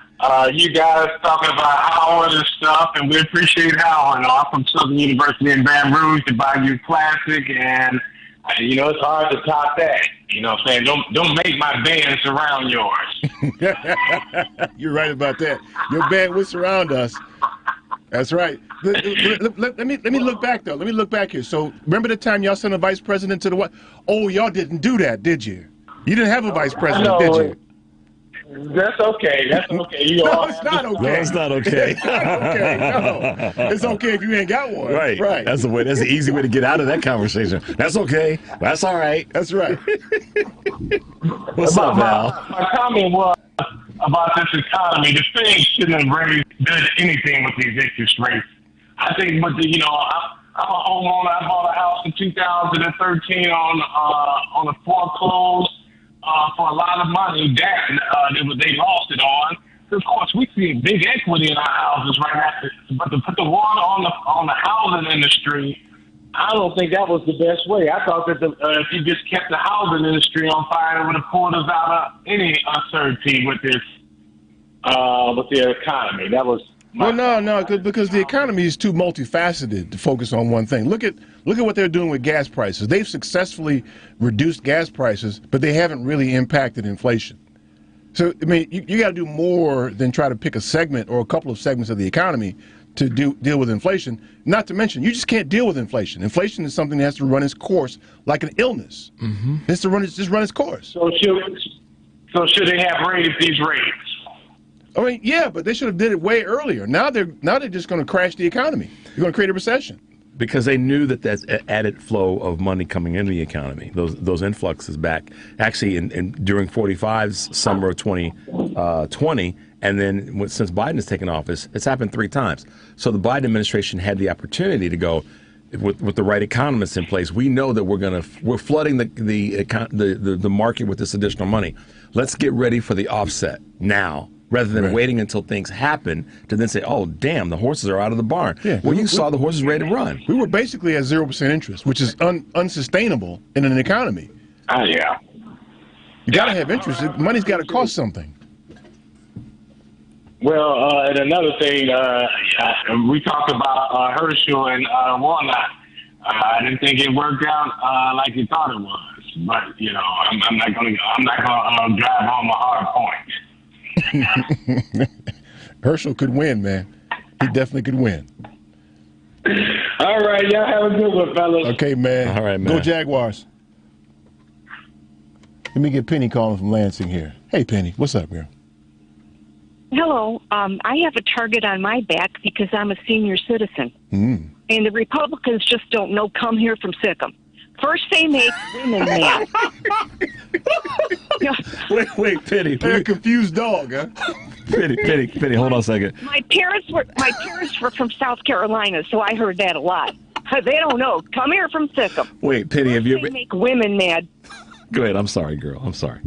You guys talking about Howard and stuff, and we appreciate Howard. I'm from Southern University in Baton Rouge, the Bayou Classic, and it's hard to top that. You know what I'm saying? Don't make my band surround yours. You're right about that. Your band will surround us. That's right. Let me look back, though. Let me look back here. So remember the time y'all sent a vice president to the White? Oh, y'all didn't do that, did you? You didn't have a vice president, did you? That's okay. That's okay. No, it's not okay. No, it's not okay. It's not okay. No. It's okay if you ain't got one. Right. Right. That's the way. That's the easy way to get out of that conversation. That's okay. That's all right. That's right. What's up, Val? My comment was about this economy. The Fed shouldn't have really done anything with these interest rates. I think, but I'm a homeowner. I bought a house in 2013 on a foreclosed for a lot of money that they lost it on. Of course, we see big equity in our houses right now, but to put the water on the housing industry, I don't think that was the best way. I thought that if you just kept the housing industry on fire, it would have pulled us out of any uncertainty with the economy. That was because the economy is too multifaceted to focus on one thing. Look at what they're doing with gas prices. They've successfully reduced gas prices, but they haven't really impacted inflation. So, I mean, you got to do more than try to pick a segment or a couple of segments of the economy to deal with inflation. Not to mention, you just can't deal with inflation. Inflation is something that has to run its course like an illness. Mm-hmm. It has to run its course. So should they have raised these rates? I mean, yeah, but they should have did it way earlier. Now they're just going to crash the economy. They're going to create a recession. Because they knew that that's added flow of money coming into the economy. Those influxes back actually during 45's summer of 2020, and then since Biden has taken office, it's happened 3 times. So the Biden administration had the opportunity to go with the right economists in place. We know that we're flooding the market with this additional money. Let's get ready for the offset now, rather than waiting until things happen to then say, oh, damn, the horses are out of the barn. Yeah, you saw the horses ready to run. We were basically at 0% interest, which is unsustainable in an economy. Yeah. You got to have interest. Money's got to cost something. Well, and another thing, we talked about Herschel and Walnut. I didn't think it worked out like you thought it was, but I'm not gonna drive home a hard point. Herschel could win, man. He definitely could win. All right, y'all have a good one, fellas. Okay, man. All right, man. Go Jaguars. Let me get Penny calling from Lansing here. Hey, Penny, what's up, girl? Hello. I have a target on my back because I'm a senior citizen. And the Republicans just don't know come here from Sikkim. First they make women mad. Wait, Penny. You're a confused dog, huh? Penny, hold on a second. My parents were from South Carolina, so I heard that a lot. They don't know. Come here from Sikkim. Wait, Penny, have you ever... They make women mad. Go ahead. I'm sorry, girl. I'm sorry.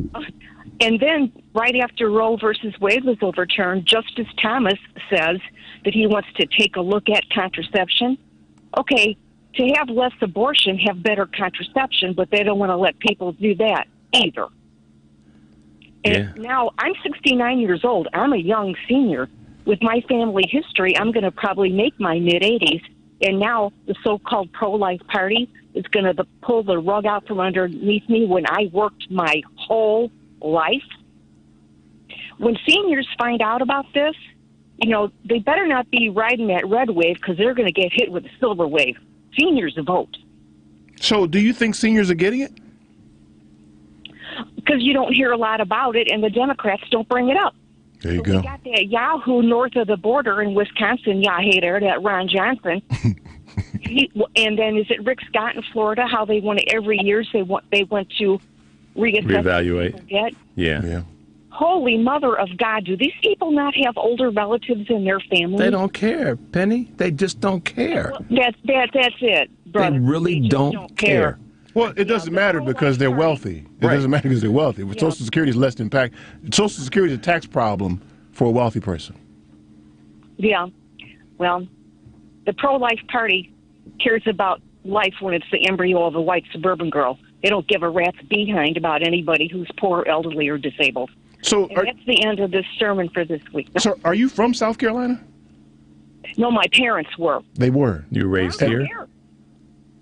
And then, right after Roe versus Wade was overturned, Justice Thomas says that he wants to take a look at contraception. Okay, to have less abortion, have better contraception, but they don't want to let people do that either. And now, I'm 69 years old. I'm a young senior. With my family history, I'm going to probably make my mid-80s. And now the so-called pro-life party is going to pull the rug out from underneath me when I worked my whole life. When seniors find out about this, they better not be riding that red wave because they're going to get hit with the silver wave. Seniors vote. So do you think seniors are getting it? Because you don't hear a lot about it, and the Democrats don't bring it up. There you go. We got that Yahoo north of the border in Wisconsin, there, that Ron Johnson. And then is it Rick Scott in Florida, how they want to, every year they went to reevaluate. Yeah. Holy mother of God, do these people not have older relatives in their family? They don't care, Penny. They just don't care. That's it, brother. They really don't care. Well, it doesn't matter because they're wealthy. It doesn't matter because they're wealthy. Social Security is less impact. Social Security is a tax problem for a wealthy person. Yeah. Well, the pro-life party cares about life when it's the embryo of a white suburban girl. They don't give a rat's behind about anybody who's poor, elderly, or disabled. So that's the end of this sermon for this week. So are you from South Carolina? No, my parents were. They were. You were raised here?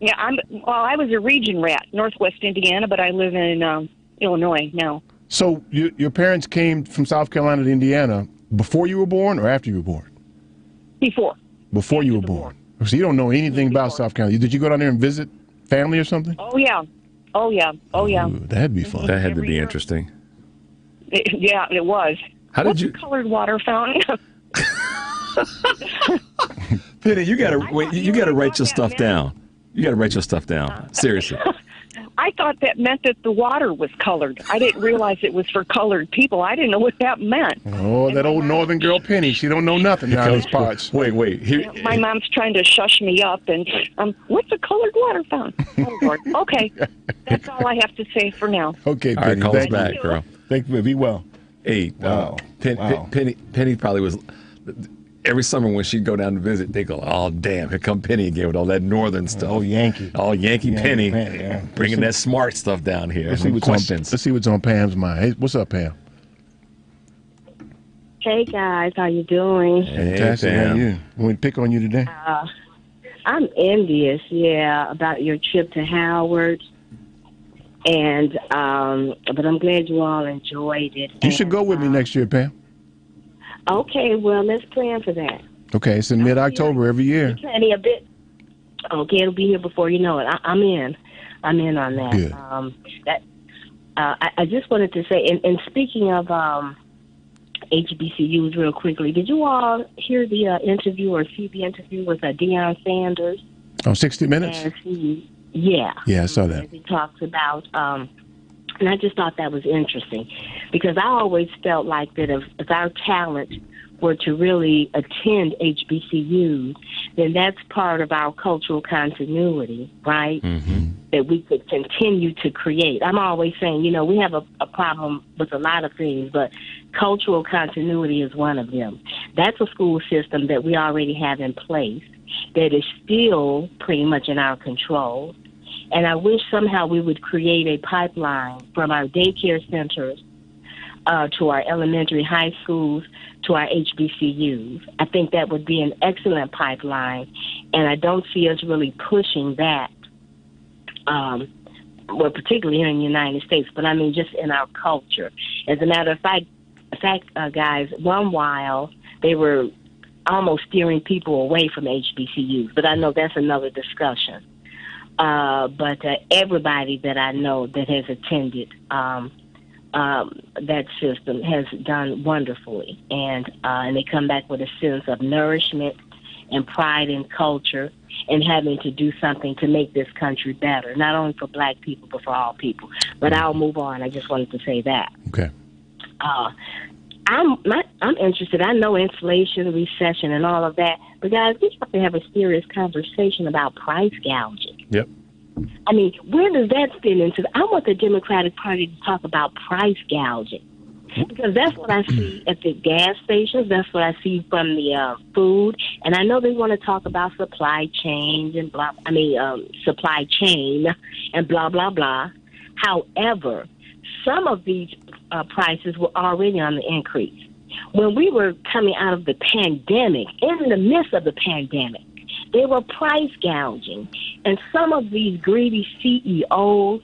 Yeah, I was a region rat, Northwest Indiana, but I live in Illinois now. So your parents came from South Carolina to Indiana before you were born or after you were born? Before. Before you were born. So you don't know anything about South Carolina. Did you go down there and visit family or something? Oh, yeah. Ooh, that'd be fun. That had to be interesting. It was. How did you... colored water fountain? Penny, you gotta write your stuff down. You gotta write your stuff down. Seriously. I thought that meant that the water was colored. I didn't realize it was for colored people. I didn't know what that meant. Oh, that old Northern girl Penny. She don't know nothing down these parts. Wait. Here, my mom's trying to shush me up, and what's a colored water fountain? Oh, Lord. Okay. That's all I have to say for now. Okay, Penny. All right, call us Thank back, you. girl. Thank you. Be well. Hey, Wow. Penny probably was. Every summer when she'd go down to visit, they go, "Oh, damn, here come Penny again with all that Northern stuff." Oh, Yankee. Oh, Yankee Penny. Yeah. Bringing that smart stuff down here. Let's see what's on Pam's mind. Hey, what's up, Pam? Hey guys, how you doing? Fantastic. How are you? We want to pick on you today? I'm envious, about your trip to Howard, and but I'm glad you all enjoyed it. You should go with me next year, Pam. Okay, well, let's plan for that. Okay, it's in mid-October every year. Planning a bit. Okay, it'll be here before you know it. I'm in. I'm in on that. Good. I just wanted to say, and speaking of HBCUs real quickly, did you all hear the interview or see the interview with Deion Sanders? On 60 Minutes? Yeah, I saw that. He talks about, and I just thought that was interesting because I always felt like that if our talent were to really attend HBCUs, then that's part of our cultural continuity, right? Mm-hmm. That we could continue to create. I'm always saying, we have a problem with a lot of things, but cultural continuity is one of them. That's a school system that we already have in place that is still pretty much in our control. And I wish somehow we would create a pipeline from our daycare centers to our elementary, high schools, to our HBCUs. I think that would be an excellent pipeline, and I don't see us really pushing that, particularly here in the United States, but I mean just in our culture. As a matter of fact, guys, one while they were almost steering people away from HBCUs, but I know that's another discussion. But everybody that I know that has attended that system has done wonderfully, and they come back with a sense of nourishment and pride in culture and having to do something to make this country better, not only for black people but for all people. But I'll move on. I just wanted to say that. Okay. I'm interested. I know inflation, recession, and all of that, but guys, we have to have a serious conversation about price gouging. Yep. I mean, where does that fit into? I want the Democratic Party to talk about price gouging because that's what I see at the gas stations. That's what I see from the food, and I know they want to talk about supply chains and supply chain and blah blah blah. However, some of these prices were already on the increase. When we were coming out of the pandemic, in the midst of the pandemic, they were price gouging. And some of these greedy CEOs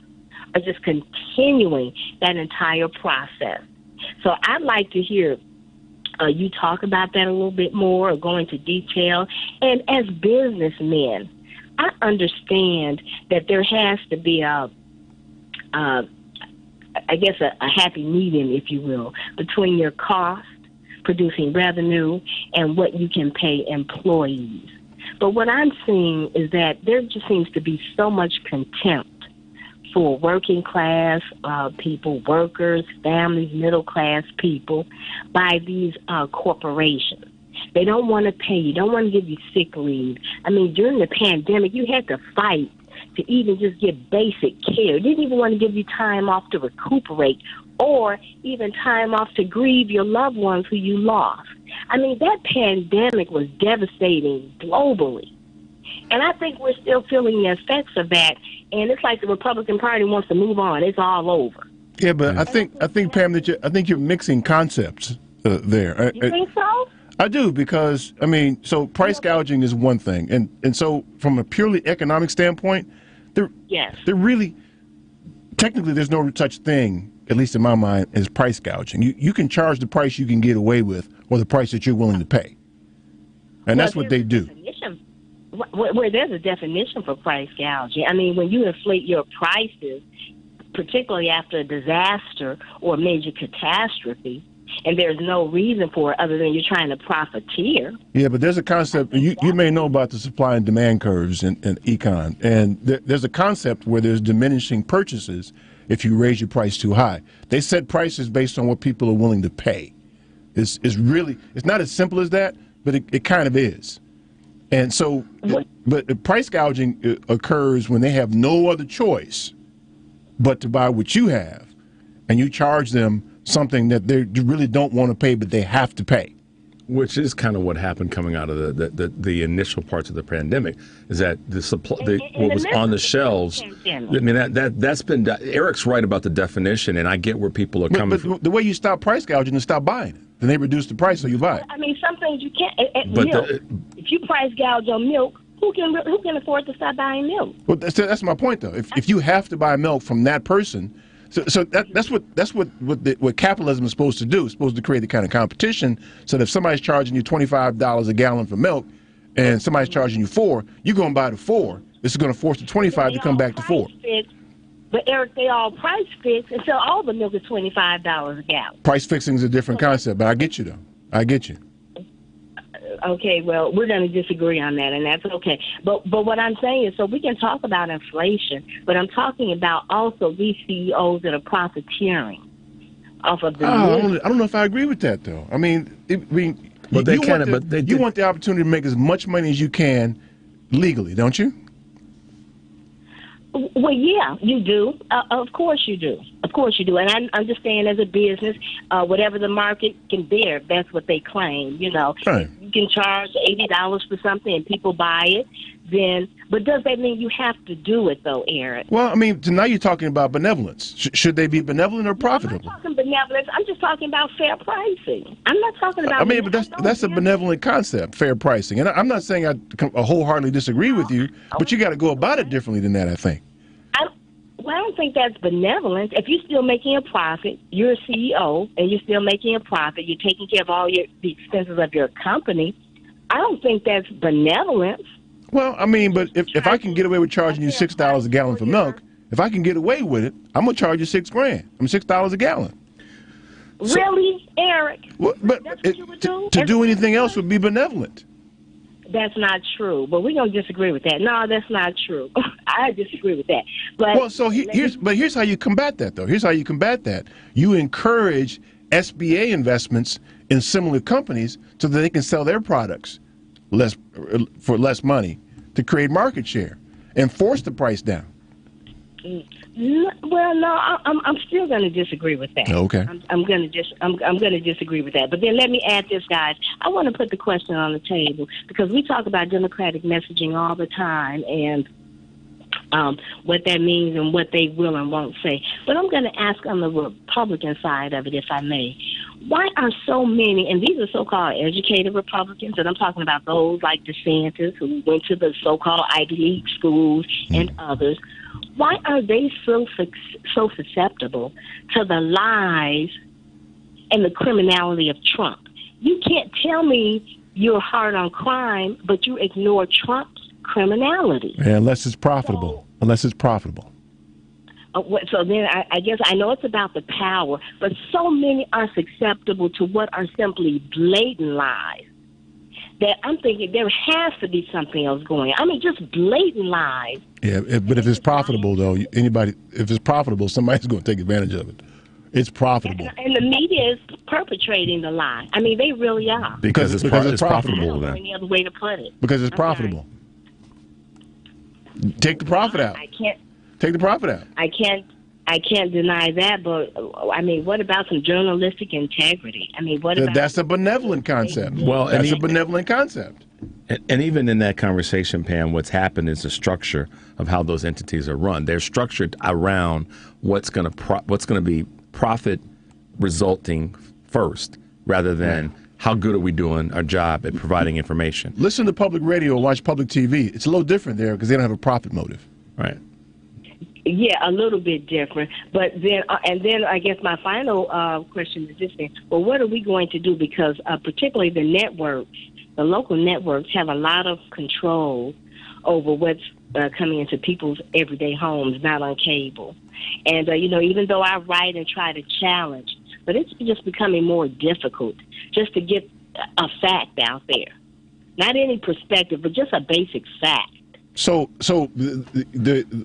are just continuing that entire process. So I'd like to hear you talk about that a little bit more or go into detail. And as businessmen, I understand that there has to be a happy medium, if you will, between your cost, producing revenue, and what you can pay employees. But what I'm seeing is that there just seems to be so much contempt for working class people, workers, families, middle class people by these corporations. They don't want to pay you, don't want to give you sick leave. I mean, during the pandemic, you had to fight to even just get basic care. Didn't even want to give you time off to recuperate or even time off to grieve your loved ones who you lost. I mean, that pandemic was devastating globally. And I think we're still feeling the effects of that. And it's like the Republican Party wants to move on. It's all over. Yeah, but I think Pam, that you're mixing concepts there. You think so? I do, because, I mean, so price gouging is one thing. And so from a purely economic standpoint, there really, technically there's no such thing, at least in my mind, as price gouging. You can charge the price you can get away with or the price that you're willing to pay. And that's what they do. Where there's a definition for price gouging. I mean, when you inflate your prices, particularly after a disaster or a major catastrophe, and there's no reason for it other than you're trying to profiteer. Yeah, but there's a concept, you may know about the supply and demand curves in econ, and there's a concept where there's diminishing purchases if you raise your price too high. They set prices based on what people are willing to pay. It's not as simple as that, but it kind of is. And so, but price gouging occurs when they have no other choice but to buy what you have, and you charge them something that they really don't want to pay, but they have to pay. Which is kind of what happened coming out of the initial parts of the pandemic, is that the supply, what was on the shelves. I mean, that's been. Eric's right about the definition, and I get where people are coming from. The way you stop price gouging is stop buying it. Then they reduce the price, so you buy it. I mean, some things you can't. Milk. If you price gouge on milk, who can afford to stop buying milk? Well, that's my point, though. If you have to buy milk from that person. So that's what capitalism is supposed to do. It's supposed to create the kind of competition so that if somebody's charging you $25 a gallon for milk and somebody's charging you $4, you're going to buy the $4. This is going to force the $25 to come back to $4. But Eric, they all price fix, and so all the milk is $25 a gallon. Price fixing is a different concept, but I get you, though. I get you. Okay, well, we're going to disagree on that, and that's okay. But what I'm saying is, so we can talk about inflation, but I'm talking about also these CEOs that are profiteering off of the I don't know if I agree with that, though. I mean, but you want the opportunity to make as much money as you can legally, don't you? Well, yeah, you do. Of course you do. Of course you do. And I understand as a business, whatever the market can bear, that's what they claim, you know. Right. You can charge $80 for something and people buy it, then, but does that mean you have to do it, though, Eric? Well, I mean, now you're talking about benevolence. Should they be benevolent or profitable? I'm not talking benevolence. I'm just talking about fair pricing. I'm not talking about... I mean, but that's a benevolent concept, fair pricing. And I'm not saying I wholeheartedly disagree with you, but you got to go about it differently than that, I think. Well, I don't think that's benevolent. If you're still making a profit, you're a CEO, and you're still making a profit, you're taking care of all the expenses of your company, I don't think that's benevolence. Well, I mean, but if I can get away with charging you $6 a gallon for milk, if I can get away with it, I'm going to charge you $6 a gallon. Really, Eric? Well, but that's what you would do? To do anything else would be benevolent. That's not true. But we're going to disagree with that. No, that's not true. I disagree with that. But well, so here's how you combat that, though. Here's how you combat that. You encourage SBA investments in similar companies so that they can sell their products for less money to create market share and force the price down. Well, no, I'm still going to disagree with that. Okay. I'm going to disagrry with that. But then let me add this, guys. I want to put the question on the table because we talk about democratic messaging all the time and what that means and what they will and won't say. But I'm going to ask on the Republican side of it, if I may. Why are so many, and these are so-called educated Republicans, and I'm talking about those like DeSantis who went to the so-called Ivy League schools and others, why are they so susceptible to the lies and the criminality of Trump? You can't tell me you're hard on crime, but you ignore Trump's criminality. Yeah, unless it's profitable. So then I guess I know it's about the power, but so many are susceptible to what are simply blatant lies that I'm thinking there has to be something else going on. I mean, just blatant lies. Yeah, but if it's profitable, though, if it's profitable, somebody's going to take advantage of it. It's profitable. And the media is perpetrating the lie. I mean, they really are. Because it's profitable. I don't know any other way to put it. Because it's profitable. Take the profit out. I can't. Take the profit out. I can't deny that, but I mean, what about some journalistic integrity? I mean, what about... That's a benevolent concept. Well, that's a benevolent concept. And even in that conversation, Pam, what's happened is the structure of how those entities are run. They're structured around what's going to be profit resulting first, rather than how good are we doing our job at providing information. Listen to public radio, watch public TV. It's a little different there because they don't have a profit motive. Right. Yeah, a little bit different. But then, I guess my final question is this thing. Well, what are we going to do? Because particularly the networks, the local networks have a lot of control over what's coming into people's everyday homes, not on cable. And, even though I write and try to challenge But it's just becoming more difficult just to get a fact out there. Not any perspective, but just a basic fact. So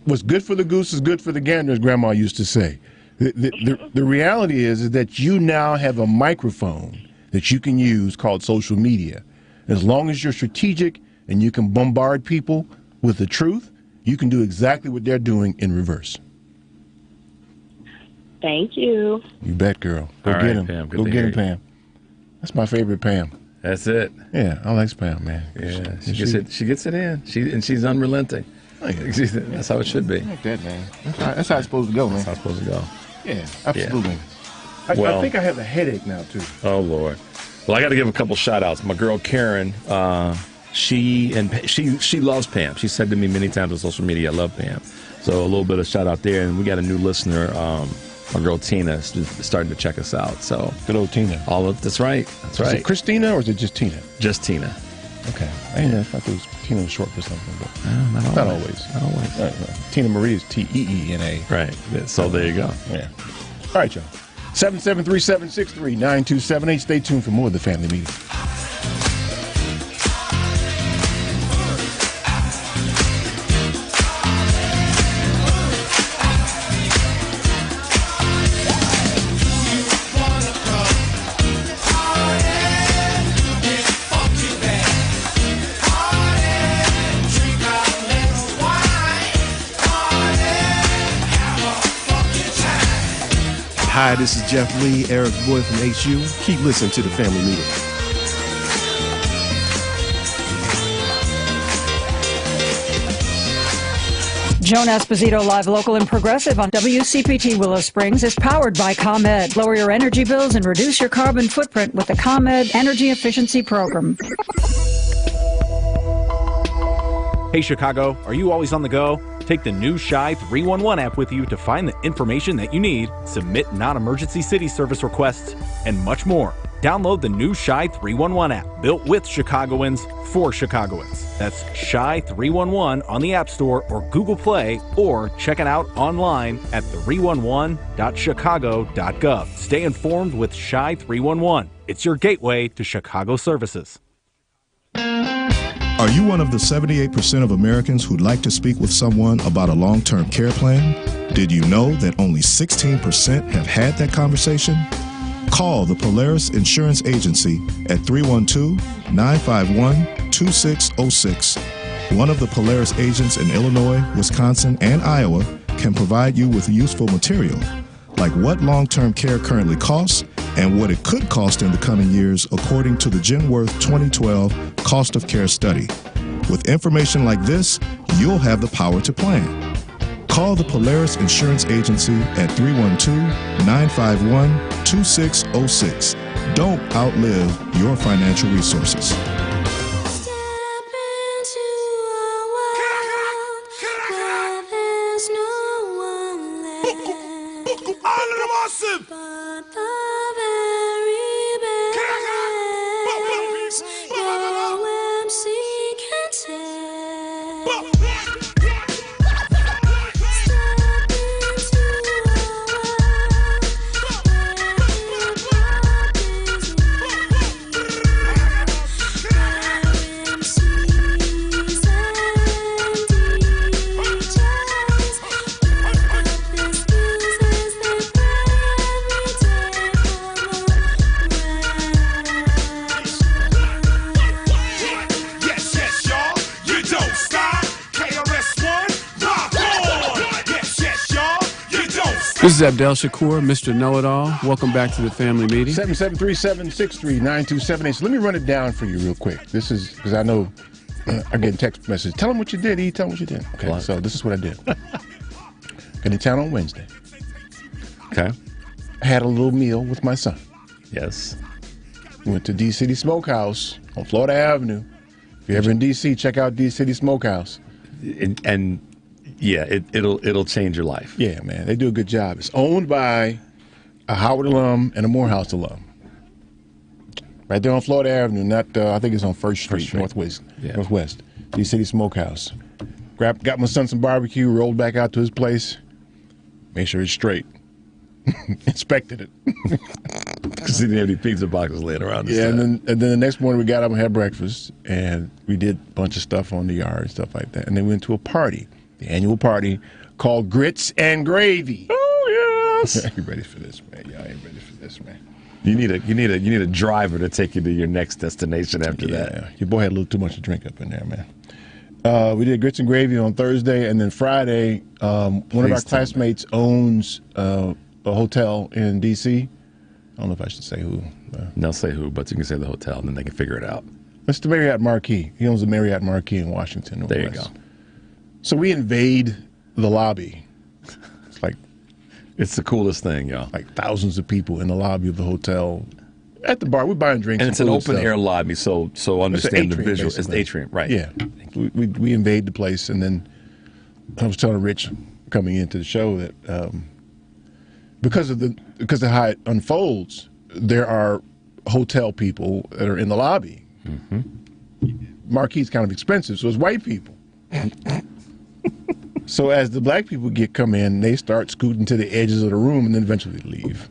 what's good for the goose is good for the gander, as Grandma used to say. The reality is that you now have a microphone that you can use called social media. As long as you're strategic and you can bombard people with the truth, you can do exactly what they're doing in reverse. Thank you. You bet, girl. Go get him. Pam. Go get him, Pam. That's my favorite Pam. That's it. Yeah, I like Pam, man. Yeah, she gets it in. She's unrelenting. That's how it should be. I like that, man. That's how it's supposed to go, man. That's how it's supposed to go. Yeah, absolutely. Yeah. I think I have a headache now, too. Oh, Lord. Well, I got to give a couple shout-outs. My girl, Karen, she loves Pam. She said to me many times on social media, I love Pam. So a little bit of shout-out there. And we got a new listener, my girl Tina, is starting to check us out. So good old Tina. That's right. That's right. Is it Christina or is it just Tina? Just Tina. Okay. I thought it was Tina was short for something, but not always. Not always. Tina Marie is Teena. Right. So there you go. Yeah. All right, y'all. 773-763-9278. Stay tuned for more of the Family Meeting. Hi, this is Jeff Lee, Eric Boyd from HU. Keep listening to the Family Meeting. Joan Esposito, live, local, and progressive on WCPT Willow Springs is powered by ComEd. Lower your energy bills and reduce your carbon footprint with the ComEd Energy Efficiency Program. Hey Chicago, are you always on the go? Take the new Shy 311 app with you to find the information that you need, submit non-emergency city service requests, and much more. Download the new Shy 311 app, built with Chicagoans for Chicagoans. That's Shy 311 on the App Store or Google Play, or check it out online at 311.chicago.gov. Stay informed with Shy 311. It's your gateway to Chicago services. Are you one of the 78% of Americans who'd like to speak with someone about a long-term care plan? Did you know that only 16% have had that conversation? Call the Polaris Insurance Agency at 312-951-2606. One of the Polaris agents in Illinois, Wisconsin, and Iowa can provide you with useful material, like what long-term care currently costs and what it could cost in the coming years according to the Genworth 2012 Cost of Care Study. With information like this, you'll have the power to plan. Call the Polaris Insurance Agency at 312-951-2606. Don't outlive your financial resources. This is Abdel Shakur, Mr. Know-It-All. Welcome back to the Family Meeting. 773-763-9278. So let me run it down for you real quick. This is because I know I get text messages. Tell them what you did, E. Tell them what you did. Okay, so this is what I did. Got in town on Wednesday. Okay. I had a little meal with my son. Yes. Went to D-City Smokehouse on Florida Avenue. If you're ever in D.C., check out D-City Smokehouse. And yeah, it'll change your life. Yeah, man, they do a good job. It's owned by a Howard alum and a Morehouse alum. Right there on Florida Avenue, not I think it's on First Street. Northwest. D-City Smokehouse. Got my son some barbecue, rolled back out to his place. Make sure it's straight. inspected it. Because he didn't have any pizza boxes laying around. Yeah, and then the next morning we got up and had breakfast, and we did a bunch of stuff on the yard and stuff like that. And then we went to a party, the annual party called Grits and Gravy. Oh yes! You ready for this, man? Y'all ain't ready for this, man. You need a driver to take you to your next destination after that. Your boy had a little too much to drink up in there, man. We did Grits and Gravy on Thursday, and then Friday, one of our classmates owns a hotel in D.C. I don't know if I should say who. No, say who, but you can say the hotel, and then they can figure it out. It's the Marriott Marquis. He owns the Marriott Marquis in Washington. There you go. So we invade the lobby. It's the coolest thing, y'all. Like thousands of people in the lobby of the hotel. At the bar, we're buying drinks. And it's an open air lobby, so understand the visual. Basically. It's the atrium, right? Yeah. We invade the place, and then I was telling Rich coming into the show that because of how it unfolds, there are hotel people that are in the lobby. Mm-hmm. Marquis is kind of expensive, so it's white people. So as the black people come in, they start scooting to the edges of the room and then eventually leave.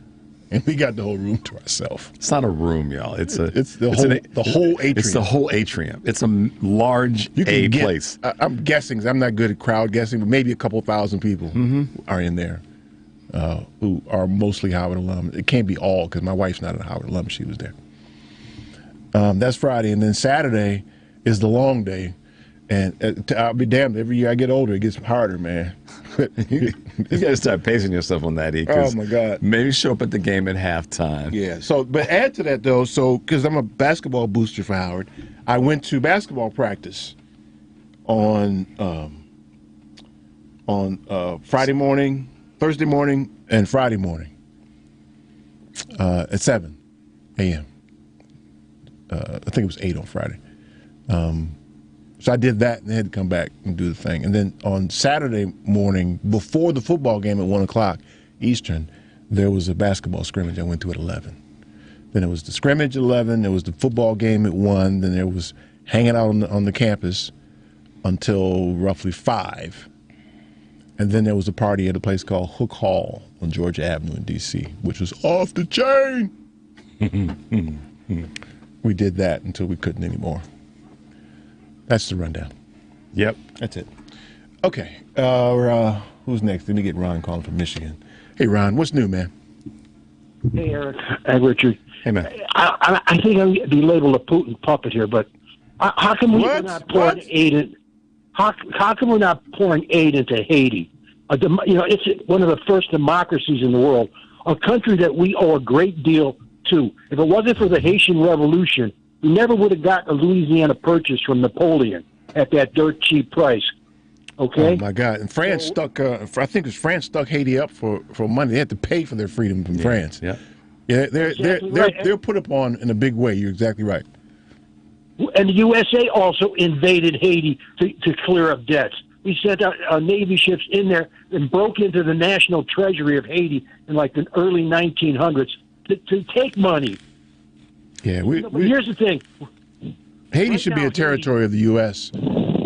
And we got the whole room to ourselves. It's not a room, y'all. It's the whole atrium. It's the whole atrium. It's a large place. I'm guessing, 'cause I'm not good at crowd guessing, but maybe a couple thousand people are in there who are mostly Howard alum. It can't be all, because my wife's not a Howard alum. She was there. That's Friday. And then Saturday is the long day. And I'll be damned, every year I get older, it gets harder, man. You got to start pacing yourself on that, E. Oh, my God. Maybe show up at the game at halftime. Yeah. So, but add to that, though, because I'm a basketball booster for Howard, I went to basketball practice on Friday morning, Thursday morning, and Friday morning at 7 a.m. I think it was 8 on Friday. So I did that and then had to come back and do the thing. And then on Saturday morning, before the football game at 1 o'clock Eastern, there was a basketball scrimmage I went to at 11. Then it was the scrimmage at 11. There was the football game at 1. Then there was hanging out on the campus until roughly 5. And then there was a party at a place called Hook Hall on Georgia Avenue in D.C., which was off the chain. We did that until we couldn't anymore. That's the rundown. Yep. That's it. Okay. Who's next? Let me get Ron calling from Michigan. Hey, Ron, what's new, man? Hey, Eric. Hey, Richard. Hey, man. I think I'm be labeled a Putin puppet here, but how come we're not pouring aid in? How come we're not pouring aid into Haiti? It's one of the first democracies in the world, a country that we owe a great deal to. If it wasn't for the Haitian Revolution, we never would have got a Louisiana Purchase from Napoleon at that dirt cheap price. Okay. Oh my God! And France stuck. I think it was France stuck Haiti up for money. They had to pay for their freedom from France. Yeah. Yeah. They're put upon in a big way. You're exactly right. And the USA also invaded Haiti to clear up debts. We sent our Navy ships in there and broke into the national treasury of Haiti in like the early 1900s to take money. Yeah, but here's the thing. Haiti should be a territory of the U.S.,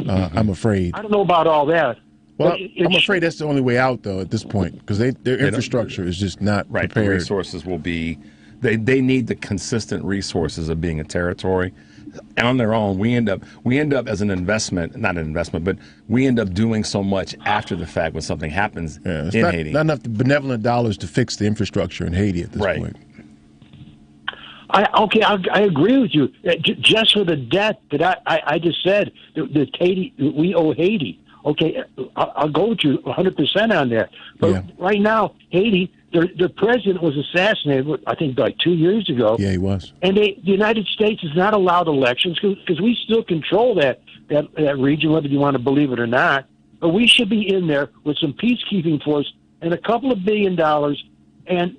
I'm afraid. I don't know about all that. Well, I'm afraid that's the only way out, though, at this point, because their infrastructure is just not prepared. The resources will be they need the consistent resources of being a territory. On their own, we end up as an investment, not an investment, but we end up doing so much after the fact when something happens in Haiti. Not enough benevolent dollars to fix the infrastructure in Haiti at this point. I agree with you. Just for the debt that I just said, that Haiti, we owe Haiti. Okay, I'll go with you 100% on that. But right now, Haiti, their president was assassinated, I think, like 2 years ago. Yeah, he was. And the United States has not allowed elections because we still control that region, whether you want to believe it or not. But we should be in there with some peacekeeping force and a couple of $1 billion and.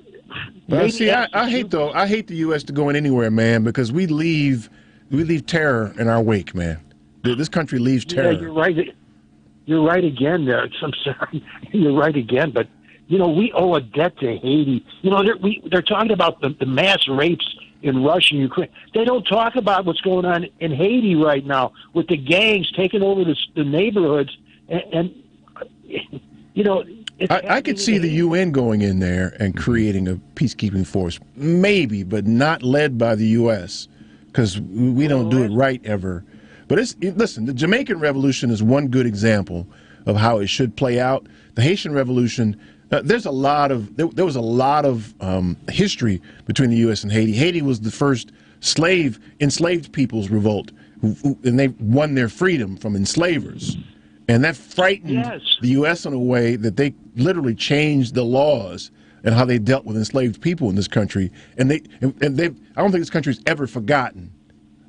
Well, see, I hate the U.S. to go in anywhere, man, because we leave terror in our wake, man. This country leaves terror. Yeah, you're right. You're right again. There, I'm sorry. You're right again. But we owe a debt to Haiti. They're talking about the mass rapes in Russia and Ukraine. They don't talk about what's going on in Haiti right now with the gangs taking over the neighborhoods and I could see the UN going in there and creating a peacekeeping force, maybe, but not led by the U.S. because we don't do it right ever. But listen, the Jamaican Revolution is one good example of how it should play out. The Haitian Revolution, there was a lot of history between the U.S. and Haiti. Haiti was the first enslaved people's revolt, and they won their freedom from enslavers. And that frightened the U.S. in a way that they literally changed the laws and how they dealt with enslaved people in this country. And I don't think this country's ever forgotten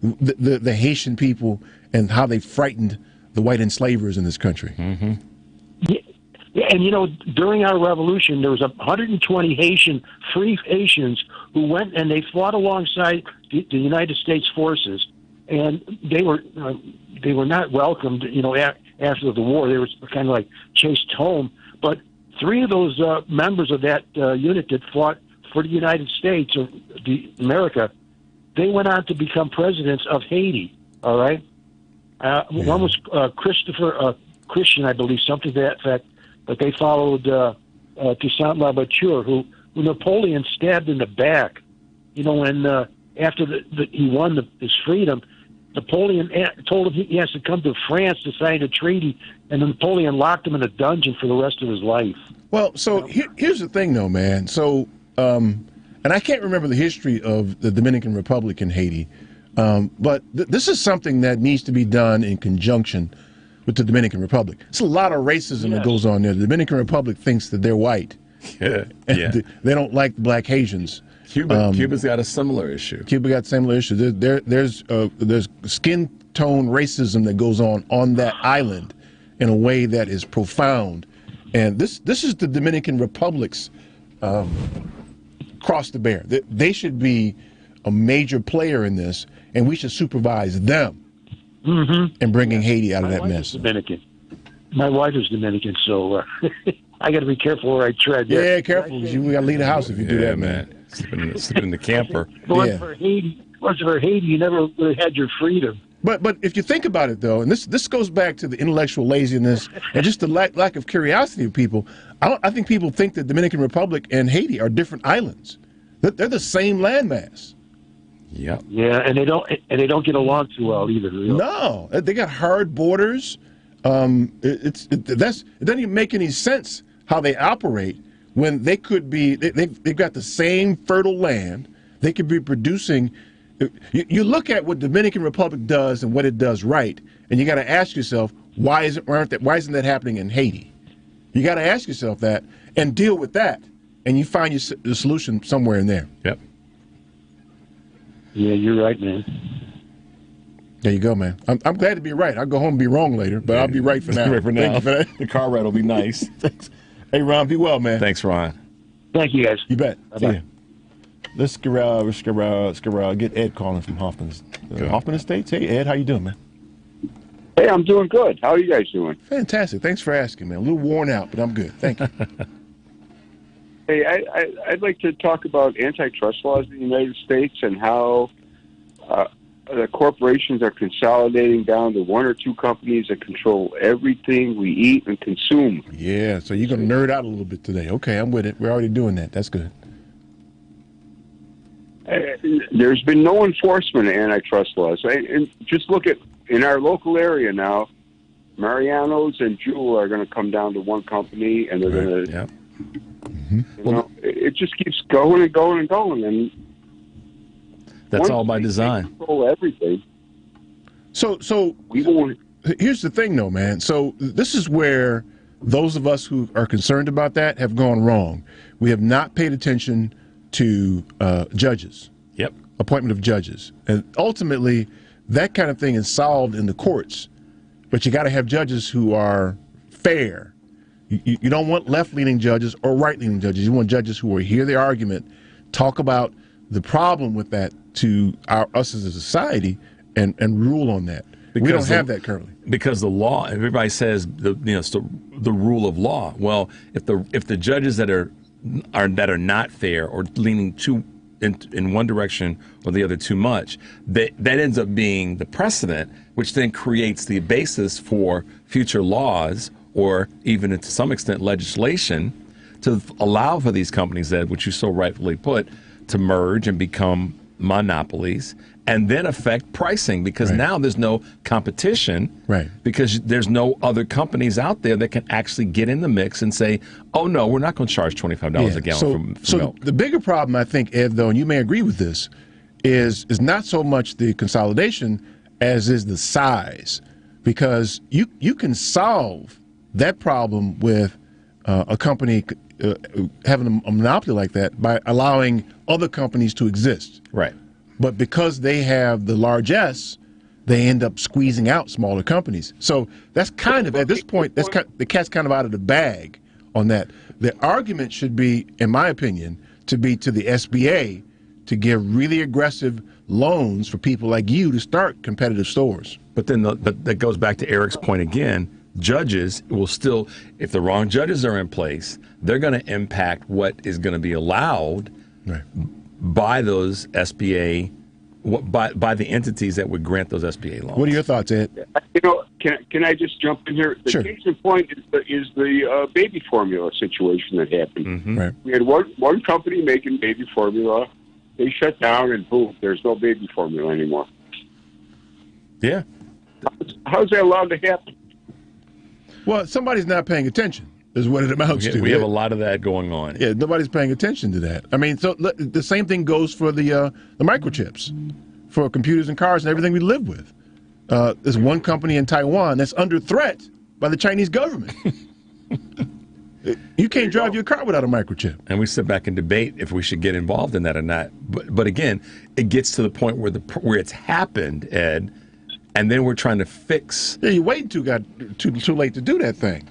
the Haitian people and how they frightened the white enslavers in this country. Mm-hmm. Yeah, and during our revolution, there was 120 free Haitians who went and they fought alongside the United States forces, and they were not welcomed. After the war, they were kind of like chased home. But 3 of those members of that unit that fought for the United States or America, they went on to become presidents of Haiti. All right, one was Christian, I believe, something to that effect. But they followed Toussaint Louverture, who Napoleon stabbed in the back. When after he won his freedom, Napoleon told him he has to come to France to sign a treaty, and Napoleon locked him in a dungeon for the rest of his life. Well, so here's the thing, though, man. So, and I can't remember the history of the Dominican Republic in Haiti, but this is something that needs to be done in conjunction with the Dominican Republic. It's a lot of racism that goes on there. The Dominican Republic thinks that they're white. They don't like black Haitians. Cuba's got a similar issue. Cuba got similar issues. There's skin tone racism that goes on that island in a way that is profound. And this is the Dominican Republic's cross to bear. They should be a major player in this, and we should supervise them in bringing Haiti out of that mess. Dominican. My wife is Dominican, so I got to be careful where I tread. Yeah, careful. We got to leave the house if you do that, man. Slipping in the camper. But for Haiti, you never really had your freedom. But if you think about it, though, and this goes back to the intellectual laziness and just the lack of curiosity of people, I think people think that Dominican Republic and Haiti are different islands. They're the same landmass. Yep. Yeah, and they don't get along too well either. Really. No, they got hard borders. It doesn't even make any sense how they operate when they could be. They've got the same fertile land. They could be producing. You look at what Dominican Republic does and what it does right, and you got to ask yourself, why isn't that happening in Haiti? You got to ask yourself that and deal with that, and you find the solution somewhere in there. Yep. Yeah, you're right, man. There you go, man. I'm glad to be right. I'll go home and be wrong later, but I'll be right for now. Right for now. Thank you for that. The car ride will be nice. Thanks. Hey, Ron, be well, man. Thanks, Ron. Thank you, guys. You bet. Bye-bye. See ya. Let's get Ed calling from Hoffman Estates. Hey, Ed, how you doing, man? Hey, I'm doing good. How are you guys doing? Fantastic. Thanks for asking, man. A little worn out, but I'm good. Thank you. Hey, I'd like to talk about antitrust laws in the United States and how the corporations are consolidating down to 1 or 2 companies that control everything we eat and consume. Yeah, so you're going to nerd out a little bit today. Okay, I'm with it. We're already doing that. That's good. There's been no enforcement of antitrust laws. And just look at, in our local area now, Mariano's and Jewel are going to come down to one company, and they're going to, it just keeps going and going and going. And that's all by design. Control everything. So here's the thing, though, man. So this is where those of us who are concerned about that have gone wrong. We have not paid attention to judges. Yep. Appointment of judges. And ultimately, that kind of thing is solved in the courts. But you got to have judges who are fair. You don't want left-leaning judges or right-leaning judges. You want judges who will hear the argument, talk about the problem with that to us as a society, and rule on that. We don't have that currently. Because the law, everybody says it's the rule of law. Well, if the judges that are not fair or leaning too in one direction or the other too much, that ends up being the precedent, which then creates the basis for future laws or even to some extent legislation to allow for these companies that, which you so rightfully put, to merge and become monopolies and then affect pricing, because now there's no competition, because there's no other companies out there that can actually get in the mix and say, oh, no, we're not going to charge $25 a gallon for milk. The bigger problem, I think, Ed, though, and you may agree with this, is not so much the consolidation as is the size, because you can solve that problem with a company having a monopoly like that by allowing other companies to exist. Right. But because they have the largesse, they end up squeezing out smaller companies. So that's kind of, at this point, the cat's kind of out of the bag on that. The argument should be, in my opinion, to be to the SBA to give really aggressive loans for people like you to start competitive stores. But then that goes back to Eric's point again. Judges will still, if the wrong judges are in place, they're going to impact what is going to be allowed by those SBA, by the entities that would grant those SBA loans. What are your thoughts, Ed? You know, can I just jump in here? The case in point is the baby formula situation that happened. We had one company making baby formula. They shut down, and boom, there's no baby formula anymore. Yeah. How's that allowed to happen? Well, somebody's not paying attention, is what it amounts to. We have a lot of that going on. Yeah, nobody's paying attention to that. I mean, so the same thing goes for the microchips, for computers and cars and everything we live with. There's one company in Taiwan that's under threat by the Chinese government. You can't drive your car without a microchip. And we sit back and debate if we should get involved in that or not. But again, it gets to the point where it's happened, Ed, and then we're trying to fix. Yeah, you waited too late to do that thing.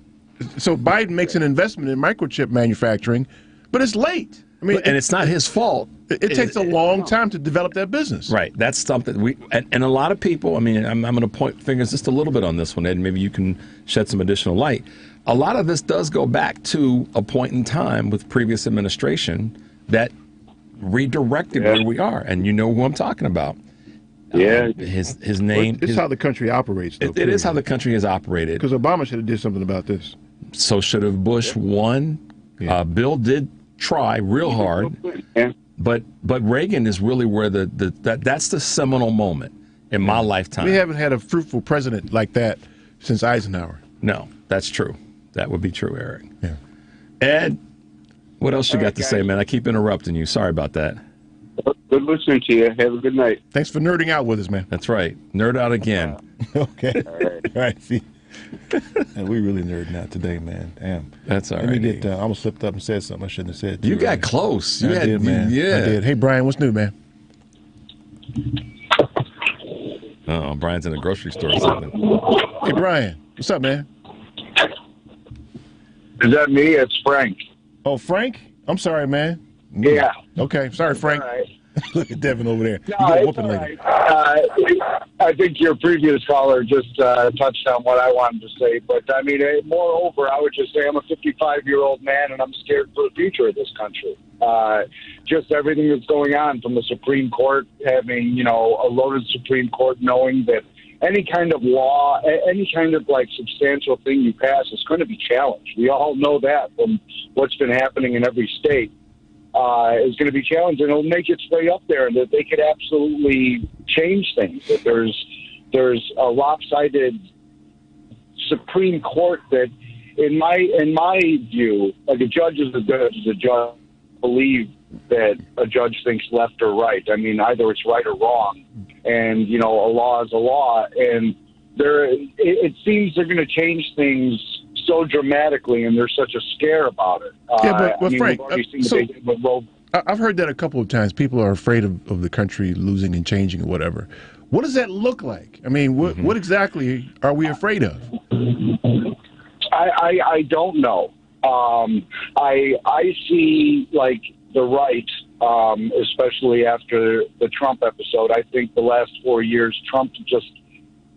So Biden makes an investment in microchip manufacturing, but it's late. I mean, and it's not his fault. It takes a long time to develop that business. Right. That's something and a lot of people. I mean, I'm going to point fingers just a little bit on this one, Ed. Maybe you can shed some additional light. A lot of this does go back to a point in time with previous administration that redirected where we are, and you know who I'm talking about. Yeah, his name. It's how the country operates. Though, it is how the country has operated. Because Obama should have did something about this. So should have Bush won. Bill did try real hard, but Reagan is really where that's the seminal moment in my lifetime. We haven't had a fruitful president like that since Eisenhower. No, that's true. That would be true, Eric. Yeah. Ed, what else you got to say, man? I keep interrupting you. Sorry about that. Good listening to you. Have a good night. Thanks for nerding out with us, man. That's right. Nerd out again. Okay. All right. See. And we really nerding out today, man. Damn. That's all right. Let me get. I almost slipped up and said something I shouldn't have said. You got close. I did, man. Yeah. I did. Hey, Brian, what's new, man? Oh, Brian's in the grocery store or something. Hey, Brian. What's up, man? Is that me? It's Frank. Oh, Frank? I'm sorry, man. Yeah. Okay. Sorry, Frank. All right. Look at Devin over there. No, it's all right. I think your previous caller just touched on what I wanted to say. But, I mean, moreover, I would just say I'm a 55-year-old man, and I'm scared for the future of this country. Just everything that's going on from the Supreme Court, having, a loaded Supreme Court, knowing that any kind of law, any kind of, substantial thing you pass is going to be challenged. We all know that from what's been happening in every state. Is going to be challenged, and it'll make its way up there, and that they could absolutely change things. That there's a lopsided Supreme Court that, in my view, like a judge is as good as a judge. Believe that a judge thinks left or right. I mean, either it's right or wrong, and a law is a law. And it seems they're going to change things so dramatically, and there's such a scare about it. But Frank, I've heard that a couple of times. People are afraid of the country losing and changing or whatever. What does that look like? I mean, what exactly are we afraid of? I don't know. I see, the right, especially after the Trump episode. I think the last 4 years, Trump just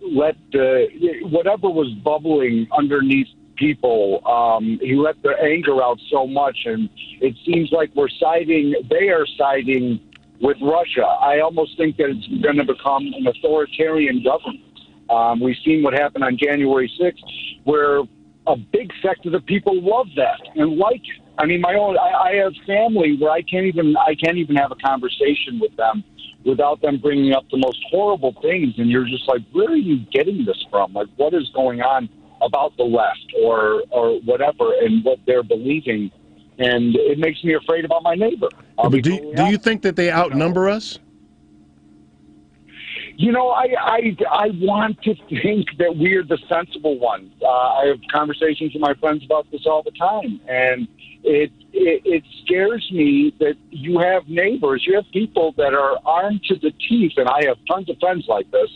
let whatever was bubbling underneath people, he let their anger out so much, and it seems like they are siding with Russia. I almost think that it's going to become an authoritarian government. We've seen what happened on January 6th, where a big sector of people love that and like it. I mean, I have family where I can't even have a conversation with them without them bringing up the most horrible things, and you're just like, where are you getting this from? Like, what is going on about the left or whatever and what they're believing? And it makes me afraid about my neighbor. But do you think that they outnumber us? You know, I want to think that we're the sensible ones. I have conversations with my friends about this all the time, and it scares me that you have neighbors, you have people that are armed to the teeth, and I have tons of friends like this,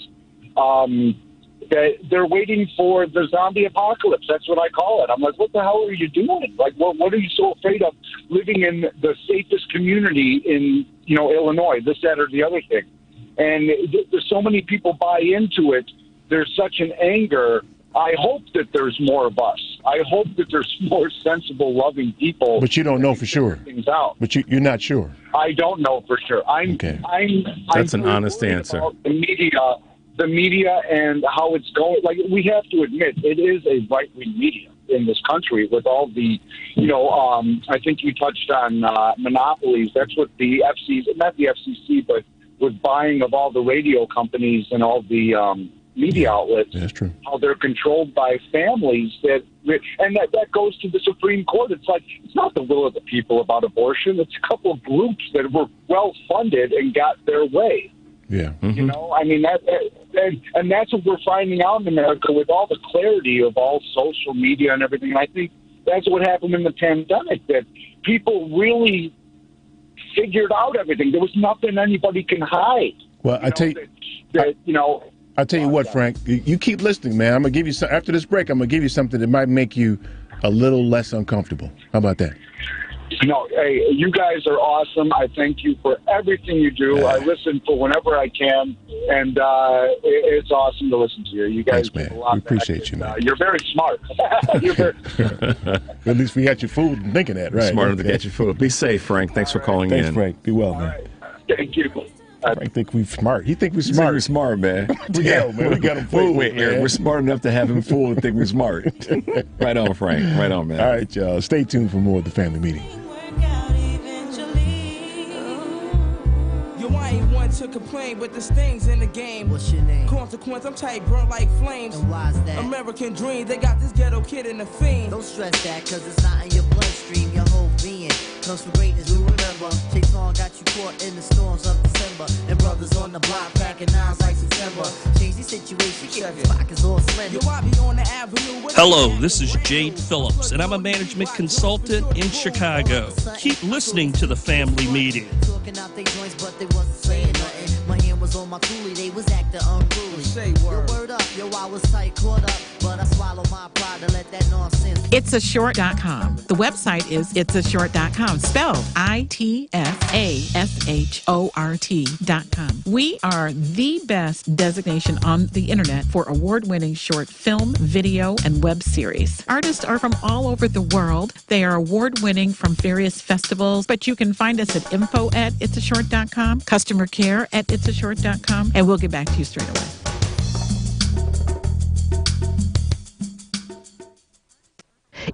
that they're waiting for the zombie apocalypse. That's what I call it. I'm like, what the hell are you doing? Like, what are you so afraid of living in the safest community in, Illinois, this, that, or the other thing? And there's so many people buy into it. There's such an anger. I hope that there's more of us. I hope that there's more sensible, loving people. But you don't know for sure. Things out. But you're not sure. I don't know for sure. That's an honest answer. The media and how it's going. Like, we have to admit, it is a right-wing media in this country with all the, I think you touched on monopolies. That's what the FCC, not the FCC, but with buying of all the radio companies and all the media outlets. That's true. How they're controlled by families that goes to the Supreme Court. It's like, it's not the will of the people about abortion. It's a couple of groups that were well funded and got their way. Yeah. Mm-hmm. I mean, and that's what we're finding out in America with all the clarity of all social media and everything. And I think that's what happened in the pandemic, that people really figured out everything. There was nothing anybody can hide. Well, I tell you what, Frank, you keep listening, man. I'm gonna give you some after this break. I'm gonna give you something that might make you a little less uncomfortable. How about that? No, hey, you guys are awesome. I thank you for everything you do. I listen for whenever I can, and it's awesome to listen to you. You guys, thanks, man. do a lot We appreciate you, man. You're very smart. At least we got your food and thinking that, right? Smart enough to get your food. Be safe, Frank. Thanks for calling in. Thanks, Frank. Be well, man. Thank you. Frank think we're smart. He think we're smart. We're smart, man. We got him fooled. Wait, Eric, we're smart enough to have him fooled and think we're smart. Right on, Frank. Right on, man. All right, y'all. Stay tuned for more of the Family Meeting. I ain't one to complain, but there's things in the game. What's your name? Consequence, I'm tight, burnt like flames. And why's that? American dream, they got this ghetto kid in the fiend. Don't stress that, cause it's not in your bloodstream. Your whole being comes from greatness, we remember. Chase on got you caught in the storms of December. And brothers on the block packing nines like September. Change the situation, get the pockets all slender. Yo, I be on the avenue. Hello, this is Jade Phillips, and I'm a management consultant in Chicago. Keep listening to the Family Meeting. Talking out their joints, but they wasn't saying nothing. My hand was on my coolie, they was acting unruly. Say word. Yo, word up, yo, I was tight, caught up, but I swallowed my pride to let that nonsense. Itsashort.com. The website is itsashort.com, spelled ITSASHORT.com. We are the best designation on the internet for award-winning short film, video, and web series. Artists are from all over the world. They are award-winning from various festivals, but you can find us at info@itsashort.com, customer care at itsashort.com, and we'll get back to you straight away.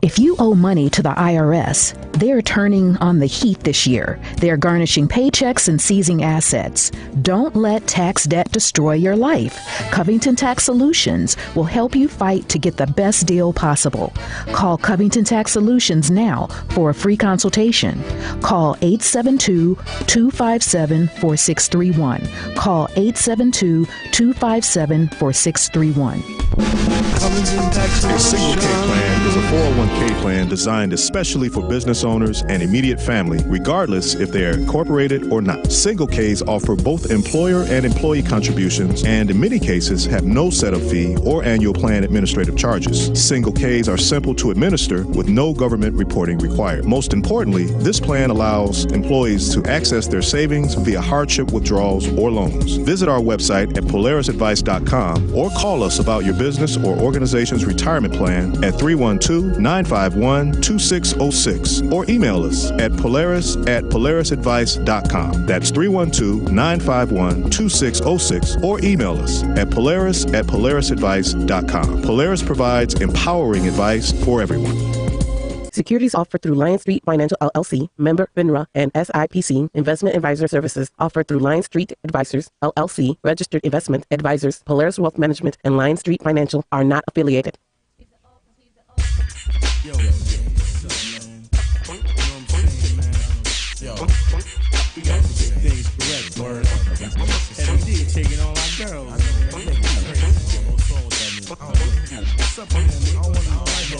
If you owe money to the IRS, they're turning on the heat this year. They're garnishing paychecks and seizing assets. Don't let tax debt destroy your life. Covington Tax Solutions will help you fight to get the best deal possible. Call Covington Tax Solutions now for a free consultation. Call 872-257-4631. Call 872-257-4631. A single K plan is a 401k plan designed especially for business owners and immediate family, regardless if they are incorporated or not. Single Ks offer both employer and employee contributions and in many cases have no setup fee or annual plan administrative charges. Single Ks are simple to administer with no government reporting required. Most importantly, this plan allows employees to access their savings via hardship withdrawals or loans. Visit our website at polarisadvice.com or call us about your business or organization's retirement plan at 312-951-2606 or email us at polaris@polarisadvice.com. That's 312-951-2606 or email us at polaris@polarisadvice.com. Polaris provides empowering advice for everyone. Securities offered through Lion Street Financial LLC, member FINRA, and SIPC. Investment advisor services offered through Lion Street Advisors LLC, registered investment advisors. Polaris Wealth Management and Lion Street Financial are not affiliated. Yo, we got to get things correct, word. And we did taking all our girls. What's up, man? I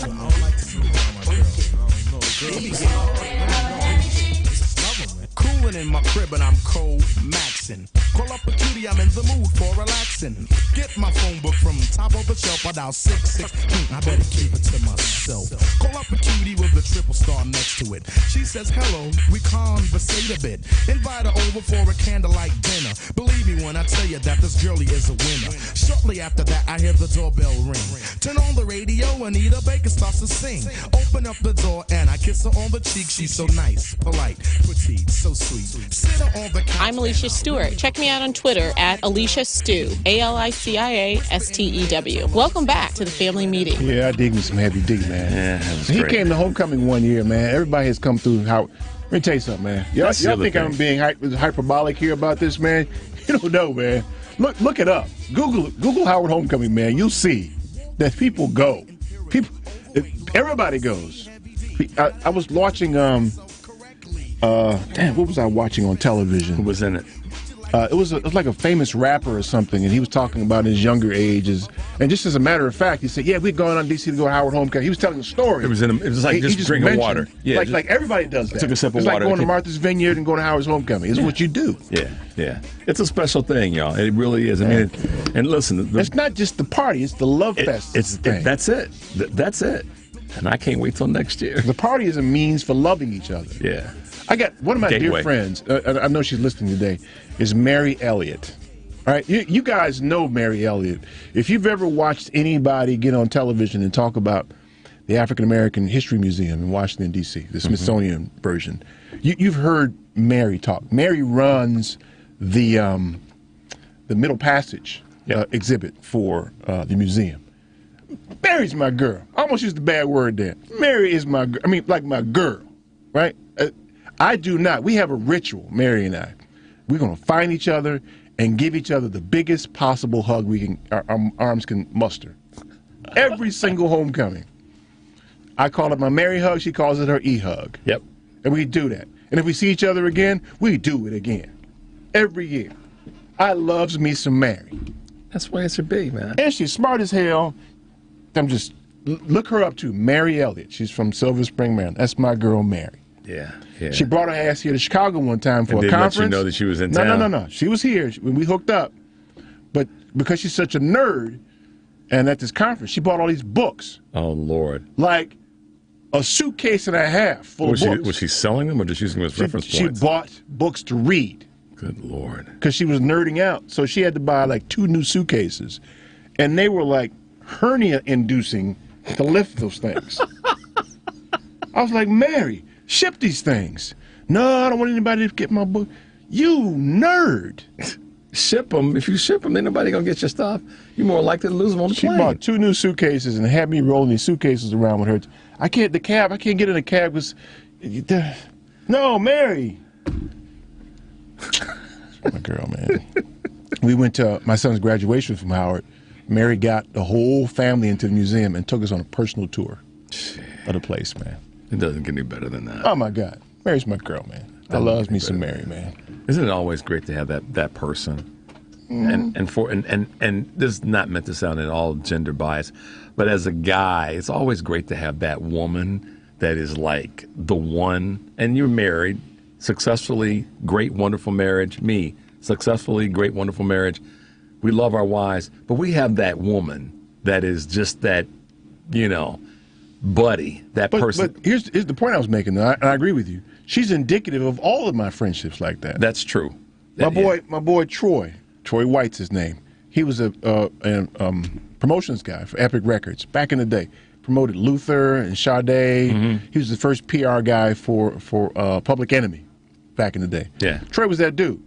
don't like to see my girl. Cooling in my crib and I'm cold maxing. Call up a cutie, I'm in the mood for relaxing. Get my phone book from top of the shelf. I dial 66. I better keep it to myself. Call up a cutie with the triple star next to it. She says hello, we conversate a bit. Invite her over for a candlelight dinner. Believe me when I tell you that this girlie is a winner. Shortly after that, I hear the doorbell ring. Turn on the radio, Anita Baker starts to sing. Open up the door and I kiss her on the cheek. She's so nice, polite, petite, so sweet. Sit her on the couch. I'm Alicia Stewart. Check me out on Twitter at Alicia Stew, ALICIASTEW. Welcome back to the family meeting. Yeah, I dig me some Heavy D, man. Yeah, that was he great. came to homecoming one year, man. Everybody has come through. Let me tell you something, man. Y'all think I'm being hyperbolic here about this, man? You don't know, man. Look it up. Google Howard Homecoming, man. You'll see that people go. Everybody goes. I was watching. What was I watching on television? Who was in it? It was like a famous rapper or something, and he was talking about his younger ages. And just as a matter of fact, he said, "Yeah, we're going on DC to go to Howard Homecoming." He was telling a story. It was like just drinking water. Yeah, like everybody does that. Took a sip of it's water. Like going to Martha's Vineyard and going to Howard's Homecoming. It's what you do. Yeah. It's a special thing, y'all. It really is. I mean, and listen, it's not just the party; it's the love fest. That's it. That's it. And I can't wait till next year. The party is a means for loving each other. Yeah. I got one of my dear friends, I know she's listening today, is Mary Elliott. All right, you guys know Mary Elliott. If you've ever watched anybody get on television and talk about the African American History Museum in Washington, D.C., the Smithsonian version, you've heard Mary talk. Mary runs the Middle Passage exhibit for the museum. Mary's my girl. I almost used a bad word there. Mary is my girl. I mean, like my girl, right? I do not. We have a ritual, Mary and I. We're going to find each other and give each other the biggest possible hug our arms can muster. Every single homecoming. I call it my Mary hug. She calls it her E-hug. Yep. And we do that. And if we see each other again, we do it again. Every year. I loves me some Mary. That's the way it should be, man. And she's smart as hell. Look her up too, Mary Elliott. She's from Silver Spring, Maryland. That's my girl, Mary. Yeah. She brought her ass here to Chicago one time for a conference. Let you know that she was in town? No. She was here when we hooked up. But because she's such a nerd, and at this conference, she bought all these books. Oh, Lord. Like a suitcase and a half full of books. Was she selling them or just using them as reference points? She bought books to read. Good Lord. Because she was nerding out. So she had to buy like 2 new suitcases. And they were like hernia-inducing to lift those things. I was like, Mary, ship these things. No, I don't want anybody to get my book. You nerd. Ship them. If you ship them, ain't nobody going to get your stuff. You're more likely to lose them on the plane. She bought 2 new suitcases and had me rolling these suitcases around with her. I can't get in the cab because... No, Mary. My girl, man. We went to my son's graduation from Howard. Mary got the whole family into the museum and took us on a personal tour of the place, man. It doesn't get any better than that. Oh, my God. Mary's my girl, man. I loves me some Mary, man. Isn't it always great to have that person? Mm-hmm. And this is not meant to sound at all gender biased, but as a guy, it's always great to have that woman that is like the one. And you're married, successfully, great, wonderful marriage. Me, successfully, great, wonderful marriage. We love our wives, but we have that woman that is just that, buddy, person. But here's the point I was making, though, and I agree with you. She's indicative of all of my friendships like that. That's true. My boy Troy White's his name. He was a promotions guy for Epic Records back in the day. Promoted Luther and Sade. He was the first PR guy for Public Enemy back in the day. Yeah. Troy was that dude.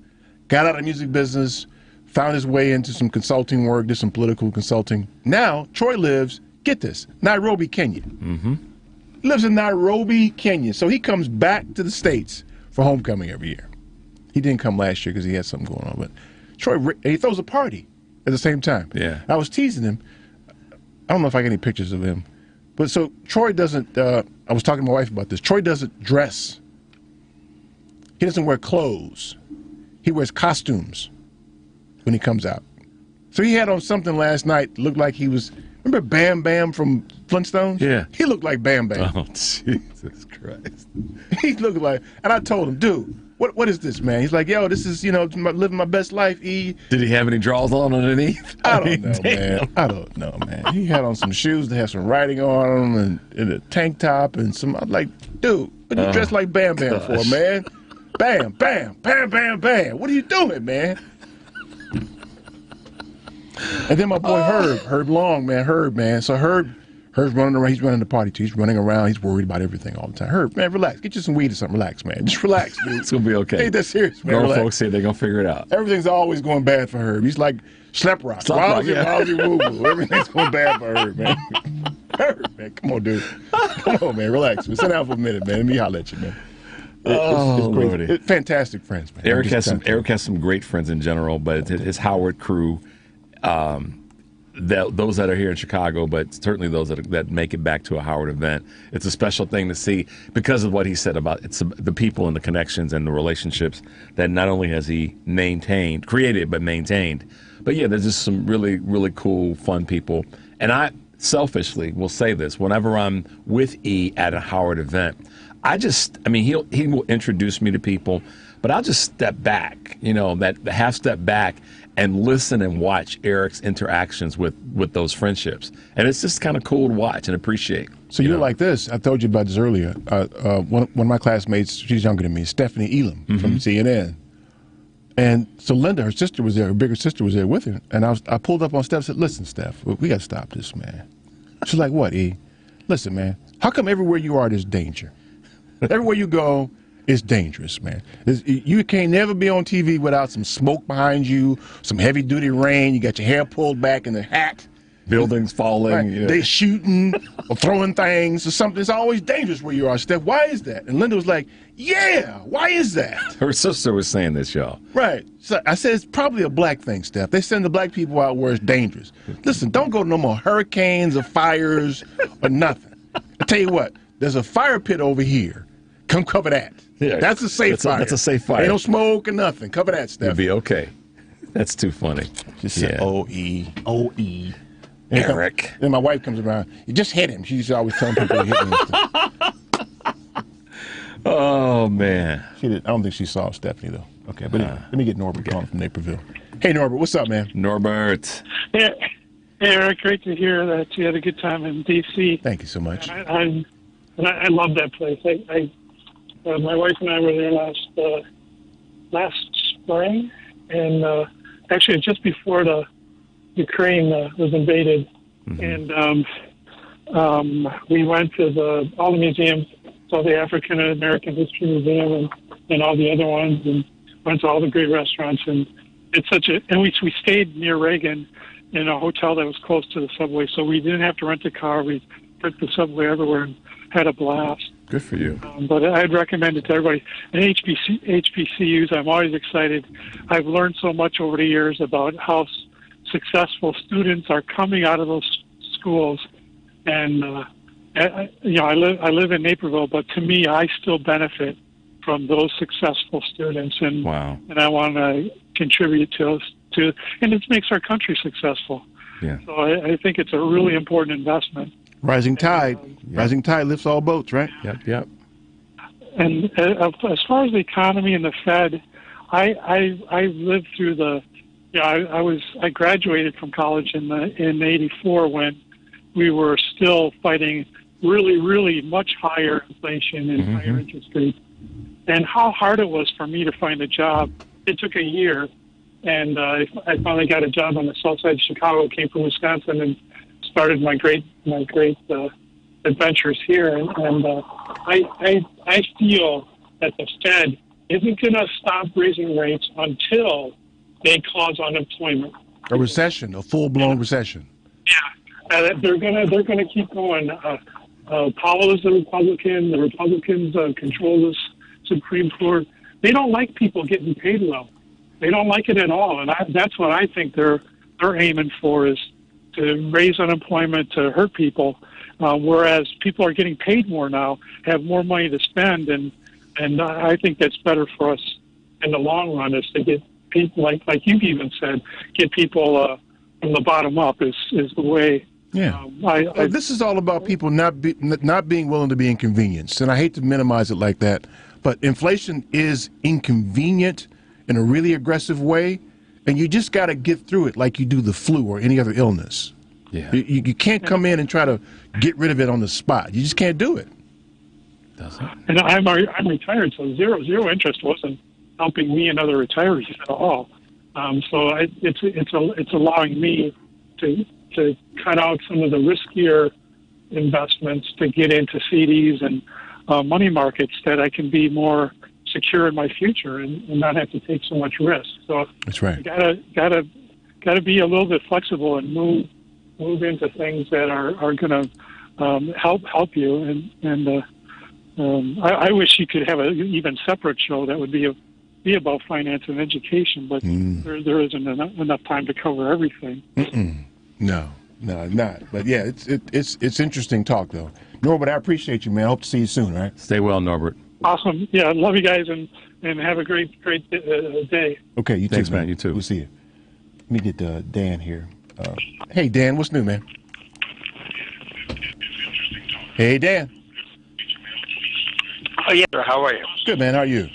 Got out of the music business, found his way into some consulting work, did some political consulting. Now, Troy lives, get this, Nairobi, Kenya. He lives in Nairobi, Kenya. So he comes back to the States for homecoming every year. He didn't come last year because he had something going on. But Troy, he throws a party at the same time. Yeah. I was teasing him. I don't know if I got any pictures of him. But so Troy doesn't, I was talking to my wife about this. Troy doesn't dress. He doesn't wear clothes. He wears costumes when he comes out. So he had on something last night that looked like he was, remember Bam Bam from Flintstones? Yeah. He looked like Bam Bam. Oh, Jesus Christ. He looked like, and I told him, dude, what is this, man? He's like, yo, this is, living my best life, E. Did he have any drawers on underneath? I don't know, man. I don't know, man. He had on some shoes that had some writing on them and a tank top and some, I'm like, dude, what are you dressed like Bam Bam for, man? Bam, bam, bam, bam, bam. What are you doing, man? And then my boy Herb Long, man. So Herb's running around. He's running the party too. He's running around. He's worried about everything all the time. Herb, man, relax. Get you some weed or something. Relax, man. Just relax, dude. It's going to be okay. Ain't that serious, man? Grown folks say they're going to figure it out. Everything's always going bad for Herb. He's like Schleprock. Wowsy, woo-woo. Everything's going bad for Herb, man. Herb, man. Come on, dude. Come on, man. Relax. Sit down for a minute, man. Let me holler at you, man. It's great. Lordy. Fantastic friends, man. Eric has some great friends in general, but his Howard crew, those that are here in Chicago, but certainly those that make it back to a Howard event, it's a special thing to see because of what he said about the people and the connections and the relationships that not only has he created, but maintained. But yeah, there's just some really, really cool, fun people. And I selfishly will say this, whenever I'm with E at a Howard event, he will introduce me to people, but I'll just step back, that half step back and listen and watch Eric's interactions with those friendships. And it's just kind of cool to watch and appreciate. So you're like this. I told you about this earlier. One of my classmates, she's younger than me, Stephanie Elam from CNN. And so Linda, her sister was there, her bigger sister was there with her. And I pulled up on Steph and said, listen, Steph, we got to stop this, man. She's like, what, E? Listen, man, how come everywhere you are there's danger? Everywhere you go, it's dangerous, man. You can't never be on TV without some smoke behind you, some heavy-duty rain. You got your hair pulled back in the hat. Buildings falling. Right. Yeah. They shooting or throwing things or something. It's always dangerous where you are, Steph. Why is that? And Linda was like, yeah, why is that? Her sister was saying this, y'all. Right. So I said, it's probably a black thing, Steph. They send the black people out where it's dangerous. Listen, don't go to no more hurricanes or fires or nothing. I tell you what, there's a fire pit over here. Come cover that. Yeah, that's a safe fire. That's a safe fire. Ain't no smoke or nothing. Cover that, Steph. You'll be okay. That's too funny. Just say O-E. O-E. Eric. Then my wife comes around. You just hit him. She's always telling people to hit him. Oh, man. I don't think she saw Stephanie, though. Okay, but let me get Norbert calling from Naperville. Hey, Norbert, what's up, man? Norbert. Yeah. Hey, Eric, great to hear that you had a good time in D.C. Thank you so much. I love that place. My wife and I were there last spring, and actually just before the Ukraine was invaded, and we went to all the museums, saw the African and American History Museum, and all the other ones, and went to all the great restaurants, and it's and we stayed near Reagan in a hotel that was close to the subway, so we didn't have to rent a car. We took the subway everywhere and had a blast. Good for you. But I'd recommend it to everybody. And HBCUs, I'm always excited. I've learned so much over the years about how successful students are coming out of those schools. And I live in Naperville, but to me, I still benefit from those successful students. And and I want to contribute to, and it makes our country successful. Yeah. So I think it's a really important investment. Rising tide. Rising tide lifts all boats, right? Yep. And as far as the economy and the Fed, I lived through I graduated from college in '84 when we were still fighting really, really much higher inflation and higher interest rates, and how hard it was for me to find a job. It took a year and I finally got a job on the south side of Chicago. Came from Wisconsin and started my great adventures here. And I feel that the Fed isn't going to stop raising rates until they cause unemployment. A recession, a full-blown recession. Yeah, they're gonna keep going. Powell is a Republican. The Republicans control the Supreme Court. They don't like people getting paid well. They don't like it at all, and that's what I think they're aiming for, is to raise unemployment, to hurt people. Whereas people are getting paid more now, have more money to spend, and I think that's better for us in the long run, is to get people, like you've even said, get people from the bottom up is the way. Yeah. This is all about people not being willing to be inconvenienced, and I hate to minimize it like that, but inflation is inconvenient in a really aggressive way, and you just got to get through it like you do the flu or any other illness. Yeah. You can't come in and try to get rid of it on the spot. You just can't do it. And I'm retired, so zero interest wasn't helping me and other retirees at all. So it's allowing me to cut out some of the riskier investments to get into CDs and money markets, that I can be more secure in my future and not have to take so much risk. So that's right. You gotta be a little bit flexible and move into things that are going to help you. And I wish you could have an even separate show that would be about finance and education, but there isn't enough time to cover everything. No, not. But yeah, it's interesting talk though. Norbert, I appreciate you, man. I hope to see you soon. All right. Stay well, Norbert. Awesome. Yeah, I love you guys, and have a great day. Okay, you Thanks, too, man. You too. We'll see you. Let me get Dan here. Hey, Dan, what's new, man? Hey, Dan. Oh, yeah, sir. How are you? Good, man. How are you?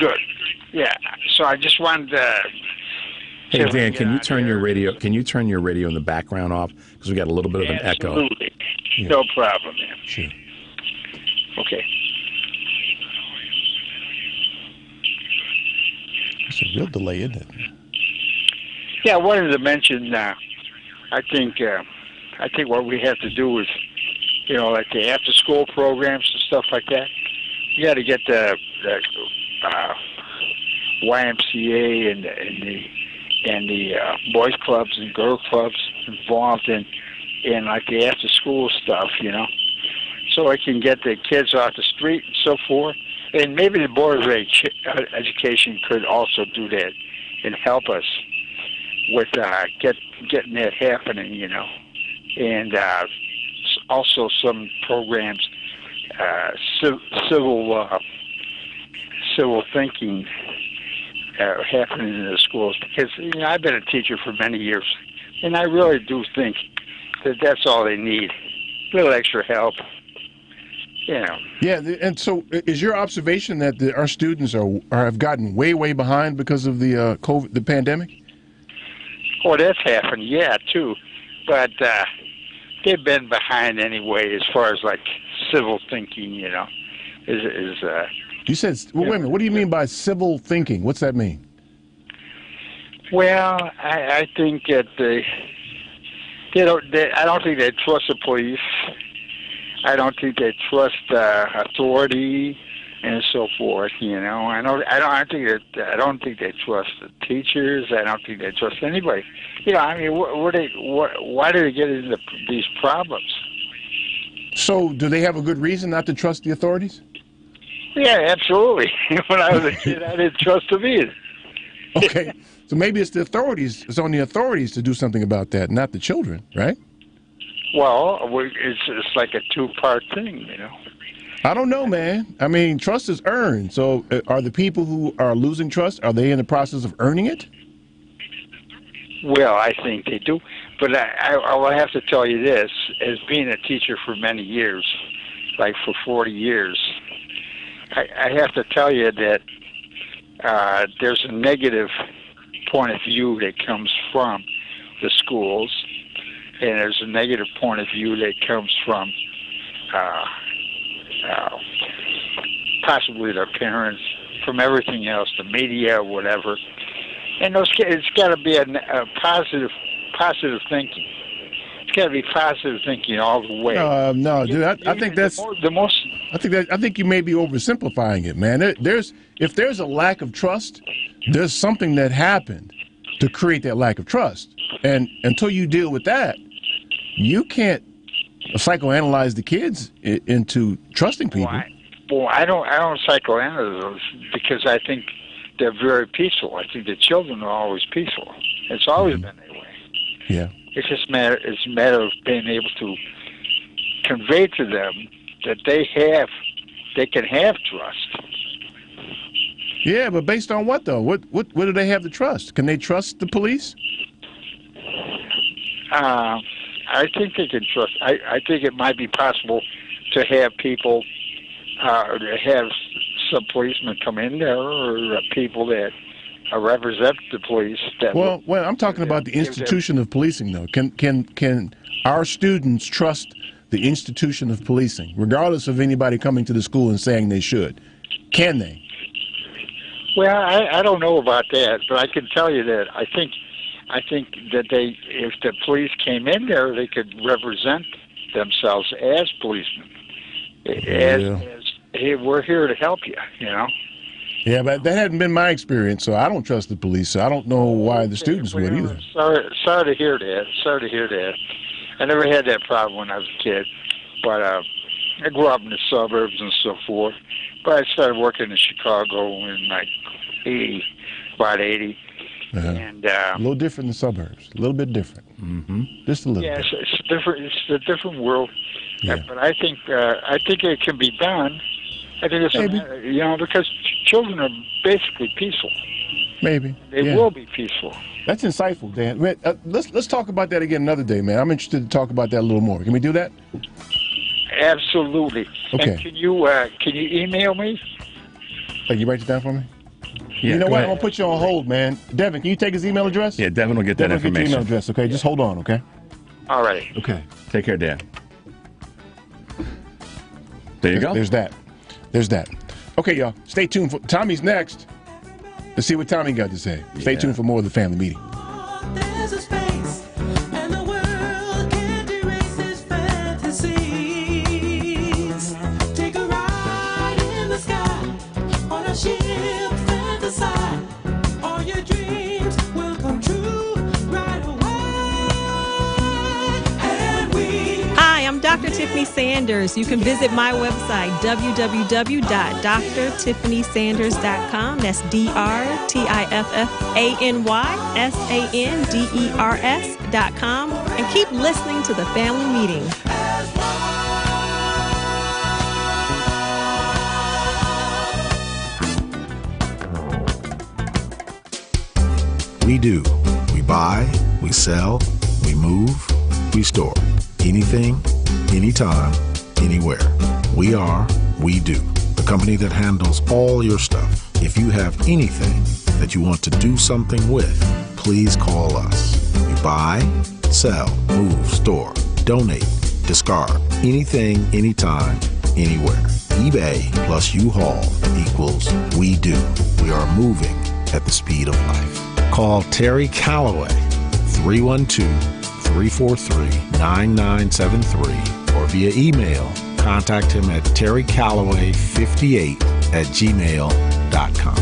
Good. Yeah. So I just wanted to. Hey, Dan, can you turn your radio? Can you turn your radio in the background off, because we got a little bit of an echo? Absolutely. No problem, man. Sure. Okay. It's a real delay, isn't it? Yeah, I wanted to mention. I think what we have to do is, like the after-school programs and stuff like that. You got to get the YMCA and the boys clubs and girl clubs involved in like the after-school stuff, so I can get the kids off the street and so forth. And maybe the Board of Education could also do that and help us with getting that happening, and also some programs, civil thinking happening in the schools, because I've been a teacher for many years, and I really do think that that's all they need, a little extra help. Yeah, and so is your observation that our students have gotten way behind because of the the pandemic? Oh, that's happened, yeah, too. But they've been behind anyway as far as like civil thinking, You said, well, wait a minute. What do you mean by civil thinking? What's that mean? Well, I think that I don't think they trust the police. I don't think they trust authority and so forth. I don't think they trust the teachers. I don't think they trust anybody. Why do they get into these problems? So, do they have a good reason not to trust the authorities? Yeah, absolutely. When I was a kid, I didn't trust them either. Okay, so maybe it's the authorities. It's on the authorities to do something about that, not the children, right? Well, it's like a two-part thing, I don't know, man. I mean, trust is earned. So are the people who are losing trust, are they in the process of earning it? Well, I think they do. But I will have to tell you this, as being a teacher for many years, like for 40 years, I have to tell you that there's a negative point of view that comes from the schools, and there's a negative point of view that comes from possibly their parents, from everything else, the media, whatever. And those kids, it's got to be a positive thinking. It's got to be positive thinking all the way. No, dude. I think that's the most. I think you may be oversimplifying it, man. If there's a lack of trust, there's something that happened to create that lack of trust, and until you deal with that, you can't psychoanalyze the kids into trusting people. Well, I don't psychoanalyze those because I think they're very peaceful. I think the children are always peaceful. It's always been that way. Yeah. It's just a matter of being able to convey to them that they can have trust. Yeah, but based on what though? What do they have to trust? Can they trust the police? I think they can trust. I think it might be possible to have people, to have some policemen come in there, or people that represent the police. Well, I'm talking about the institution of policing, though. Can our students trust the institution of policing, regardless of anybody coming to the school and saying they should? Can they? Well, I don't know about that, but I can tell you that I think that if the police came in there, they could represent themselves as policemen. As hey, we're here to help you, you know. Yeah, but that hadn't been my experience, so I don't trust the police. So I don't know why the students would either. Sorry to hear that. I never had that problem when I was a kid, but I grew up in the suburbs and so forth. But I started working in Chicago in like about 80. And a little different than suburbs. A little bit different. Mm-hmm. Just a little. Yeah, bit. It's different. It's a different world. Yeah. But I think it can be done. I think it's because children are basically peaceful. Maybe they will be peaceful. That's insightful, Dan. Man, let's talk about that again another day, man. I'm interested to talk about that a little more. Can we do that? Absolutely. Okay. And can you email me? Can you write it down for me? Yeah, you know go what? ahead. I'm gonna put you on hold, man. Devin, can you take his email address? Yeah, Devin will get that Devin will information. get your email address, okay? Just hold on, okay? All right. Okay. Take care, Dan. There you go. There's that. Okay, y'all. Stay tuned for Tommy's next. Let's see what Tommy got to say. Stay tuned for more of the family meeting. There's a space, and the world can't erase its fantasies. Take a ride in the sky on a ship, fantasize. All your dreams will come true right away. And Hi, I'm Dr. Tiffany Sanders. You can visit my website, www.drtiffanysanders.com. That's DrTiffanySanders.com. And keep listening to the family meeting. We do. We buy, we sell, we move, we store. Anything, anytime, anywhere. We are We Do, the company that handles all your stuff. If you have anything that you want to do something with, please call us. We buy, sell, move, store, donate, discard. Anything, anytime, anywhere. eBay plus U-Haul equals We Do. We are moving at the speed of life. Call Terry Calloway, 312-343-9973, or via email, contact him at terrycalloway58@gmail.com.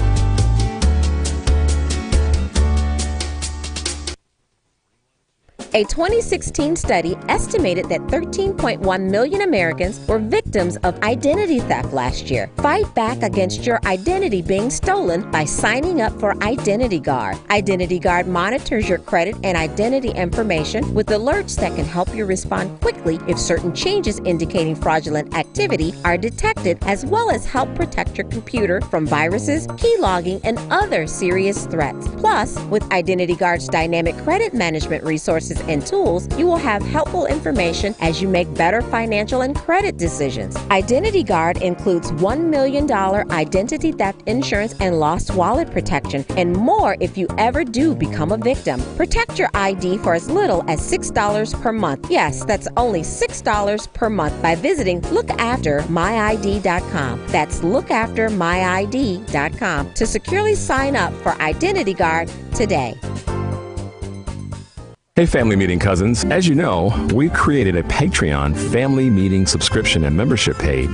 A 2016 study estimated that 13.1 million Americans were victims of identity theft last year. Fight back against your identity being stolen by signing up for Identity Guard. Identity Guard monitors your credit and identity information with alerts that can help you respond quickly if certain changes indicating fraudulent activity are detected, as well as help protect your computer from viruses, keylogging, and other serious threats. Plus, with Identity Guard's dynamic credit management resources and tools, you will have helpful information as you make better financial and credit decisions. Identity Guard includes $1 million identity theft insurance and lost wallet protection, and more if you ever do become a victim. Protect your ID for as little as $6 per month. Yes, that's only $6 per month by visiting lookaftermyid.com. That's lookaftermyid.com to securely sign up for Identity Guard today. Hey, Family Meeting cousins. As you know, we've created a Patreon Family Meeting subscription and membership page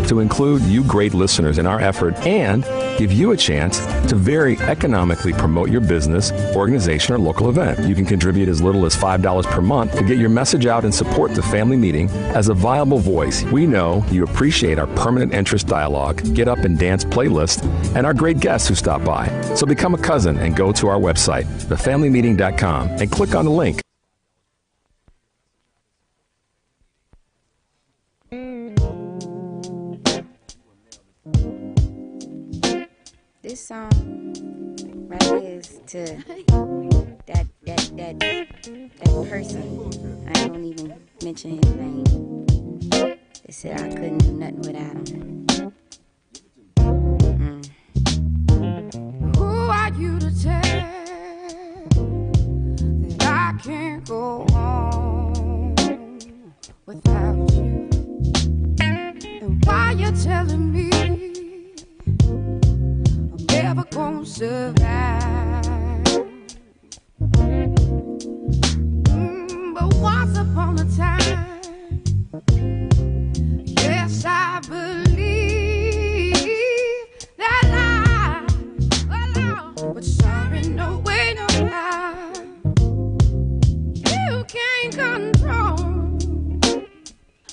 to include you great listeners in our effort and give you a chance to very economically promote your business, organization, or local event. You can contribute as little as $5 per month to get your message out and support the Family Meeting as a viable voice. We know you appreciate our permanent interest dialogue, get up and dance playlist, and our great guests who stop by. So become a cousin and go to our website, thefamilymeeting.com, and click on the link. This song right here is to that person. I ain't gonna even mention his name. They said I couldn't do nothing without him. Who are you to tell that I can't go on without you? And why you telling me never gonna survive? But once upon a time, yes, I believe that but sorry, no way, no how. You can't control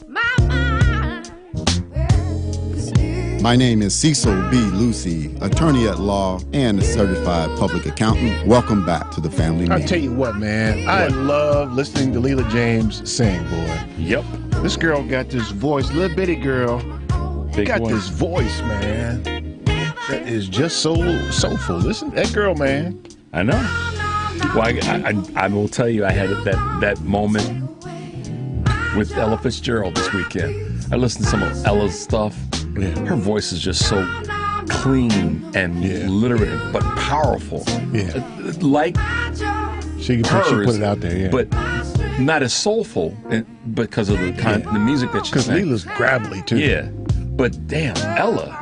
my mind. My name is Cecil B. Lucy, attorney at law and a certified public accountant. Welcome back to the Family Meeting. I'll tell you what, man. I love listening to Leela James sing, boy. Yep. This girl got this voice, little bitty girl. Big got voice. this voice, man. That is just so soulful. Listen, that girl, man. I know. Well, I will tell you, I had that moment with Ella Fitzgerald this weekend. I listened to some of Ella's stuff. Yeah. Her voice is just so clean and literate, but powerful. Yeah. Like she hers, put it out there, yeah. But not as soulful because of the the music that she sang. Because Leela's gravelly, too. Yeah. But damn, Ella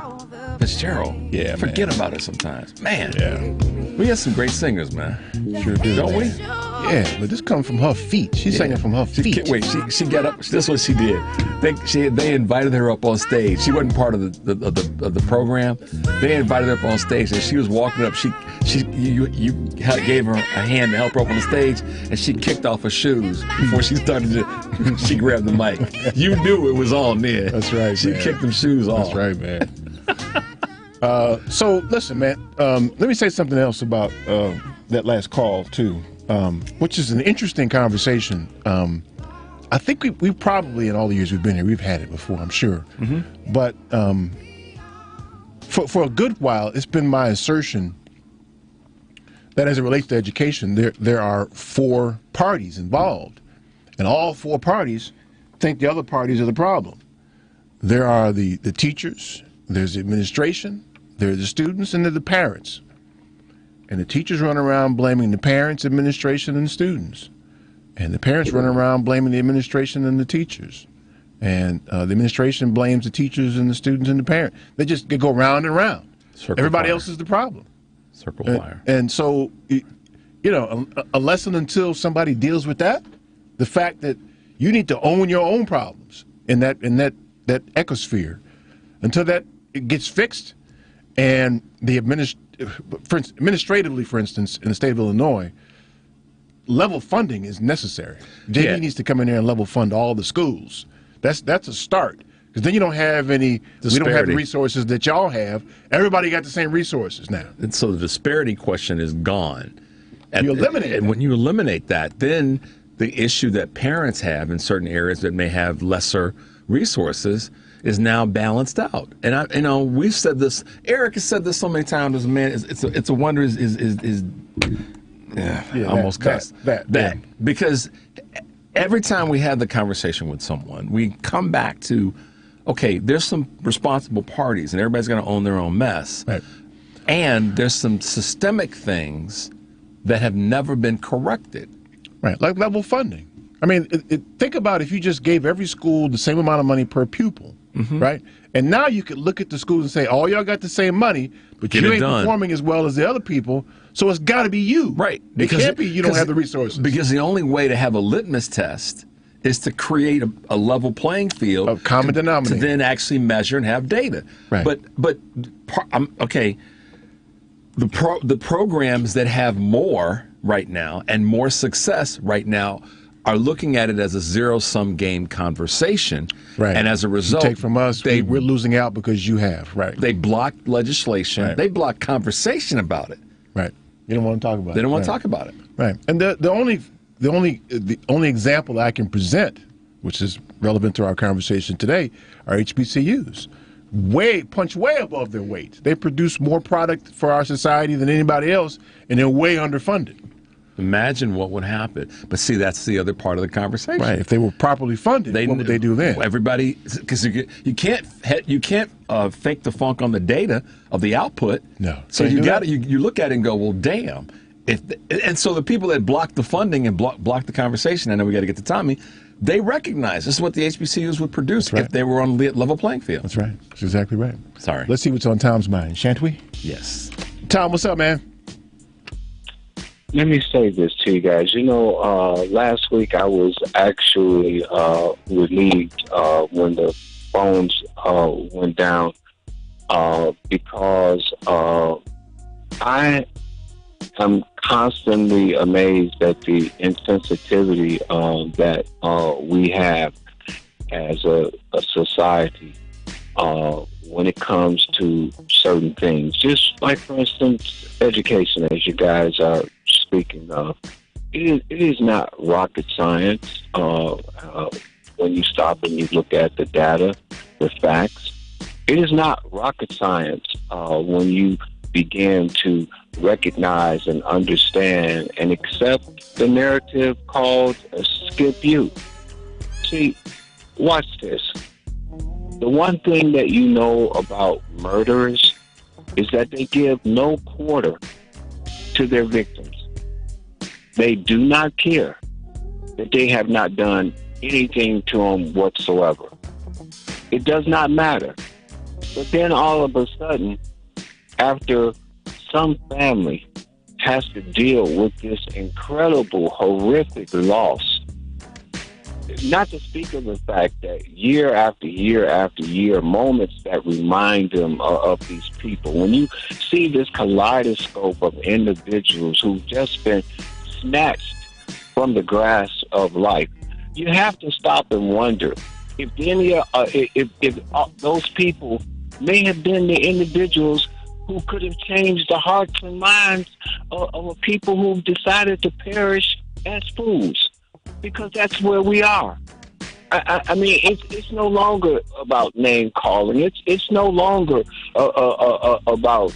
Fitzgerald. Yeah, forget about it sometimes. Man. Yeah. We got some great singers, man. Sure do. Don't we? Yeah, but this comes from her feet. She's singing from her feet. She got up. This is what she did. They invited her up on stage. She wasn't part of the program. They invited her up on stage, and she was walking up. You gave her a hand to help her up on the stage, and she kicked off her shoes before she started to. She grabbed the mic. You knew it was on there. That's right. She kicked them shoes off. That's right, man. So listen, man. Let me say something else about that last call too, which is an interesting conversation. I think we probably, in all the years we've been here, we've had it before, I'm sure. Mm-hmm. But for a good while, it's been my assertion that as it relates to education, there are four parties involved, and all four parties think the other parties are the problem. There are the teachers, there's the administration, there are the students, and there are the parents. And the teachers run around blaming the parents, administration, and the students. And the parents run around blaming the administration and the teachers. And the administration blames the teachers and the students and the parents. They go round and round. Everybody else is the problem. Circle fire. And so, unless and until somebody deals with that, the fact that you need to own your own problems in that ecosphere, until that it gets fixed, and the administratively, for instance, in the state of Illinois, level funding is necessary. JD needs to come in there and level fund all the schools. That's a start, because then you don't have any. We don't have the resources that y'all have. Everybody got the same resources now, and so the disparity question is gone. You eliminate it. And when you eliminate that, then the issue that parents have in certain areas that may have lesser resources is now balanced out. And we've said this. Eric has said this so many times. Man, it's a wonder. almost cussed. That. Because every time we have the conversation with someone, we come back to, okay, there's some responsible parties and everybody's going to own their own mess. Right. And there's some systemic things that have never been corrected. Right, like level funding. I mean, think about if you just gave every school the same amount of money per pupil, right? And now you could look at the schools and say, all y'all got the same money, but you ain't performing as well as the other people, so it's got to be you. Right. It can't be you don't have the resources. Because the only way to have a litmus test is to create a level playing field. A common denominator. To then actually measure and have data. Right. But okay, the programs that have more right now and more success right now are looking at it as a zero-sum game conversation. Right. And as a result, you take from us, we're losing out because you have. Right. They block legislation. Right. They block conversation about it. Right. You don't want to talk about it. They don't want to talk about it. Right. And the only example I can present, which is relevant to our conversation today, are HBCUs. Punch way above their weight. They produce more product for our society than anybody else, and they're way underfunded. Imagine what would happen. But see, that's the other part of the conversation. Right. If they were properly funded, what would they do then? Everybody, because you can't fake the funk on the data of the output. No. So you look at it and go, well, damn. And so the people that block the funding and block the conversation, I know we got to get to Tommy, they recognize this is what the HBCUs would produce if they were on level playing field. That's right. That's exactly right. Sorry. Let's see what's on Tom's mind, shan't we? Yes. Tom, what's up, man? Let me say this to you guys. You know, last week I was actually relieved when the phones went down because I am constantly amazed at the insensitivity that we have as a society when it comes to certain things. Just like, for instance, education, as you guys are speaking of. It is not rocket science when you stop and you look at the data, the facts. It is not rocket science when you begin to recognize and understand and accept the narrative called Skip You. See, watch this. The one thing that you know about murderers is that they give no quarter to their victims. They do not care that they have not done anything to them whatsoever. It does not matter. But then all of a sudden, after some family has to deal with this incredible, horrific loss, not to speak of the fact that year after year after year, moments that remind them of these people, when you see this kaleidoscope of individuals who've just been snatched from the grasp of life, you have to stop and wonder if those people may have been the individuals who could have changed the hearts and minds of people who've decided to perish as fools. Because that's where we are. I mean, it's no longer about name calling. It's no longer about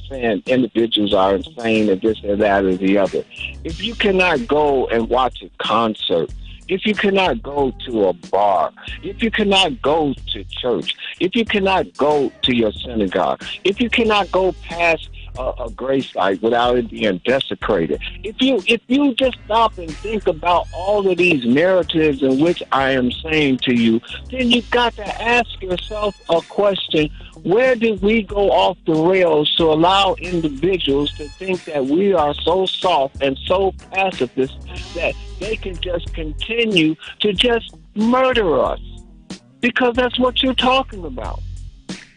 saying individuals are insane or this or that or the other. If you cannot go and watch a concert, if you cannot go to a bar, if you cannot go to church, if you cannot go to your synagogue, if you cannot go past a grave site without it being desecrated. If you just stop and think about all of these narratives in which I am saying to you, then you've got to ask yourself a question: where did we go off the rails to allow individuals to think that we are so soft and so pacifist that they can just continue to just murder us? Because that's what you're talking about.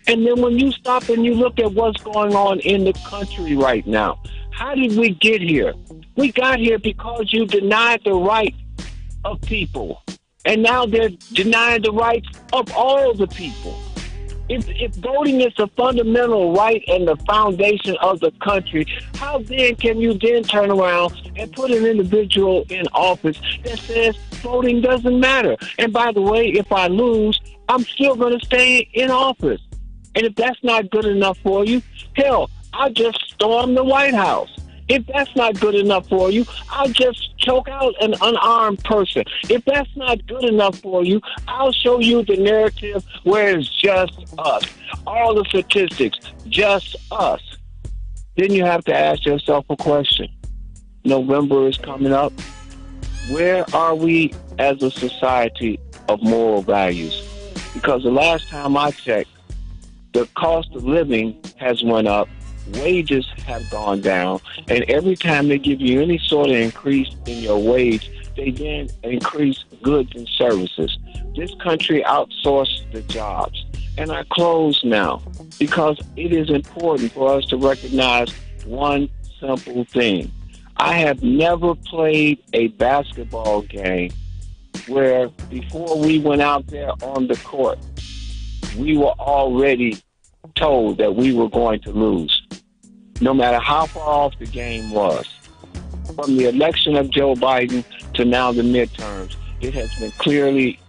And then when you stop and you look at what's going on in the country right now, how did we get here? We got here because you denied the right of people. And now they're denying the rights of all the people. If voting is a fundamental right and the foundation of the country, how then can you then turn around and put an individual in office that says voting doesn't matter? And by the way, if I lose, I'm still going to stay in office. And if that's not good enough for you, hell, I'll just storm the White House. If that's not good enough for you, I'll just choke out an unarmed person. If that's not good enough for you, I'll show you the narrative where it's just us. All the statistics, just us. Then you have to ask yourself a question. November is coming up. Where are we as a society of moral values? Because the last time I checked, the cost of living has went up, wages have gone down, and every time they give you any sort of increase in your wage, they then increase goods and services. This country outsourced the jobs. And I close now because it is important for us to recognize one simple thing. I have never played a basketball game where before we went out there on the court, we were already told that we were going to lose, no matter how far off the game was. From the election of Joe Biden to now the midterms, it has been clearly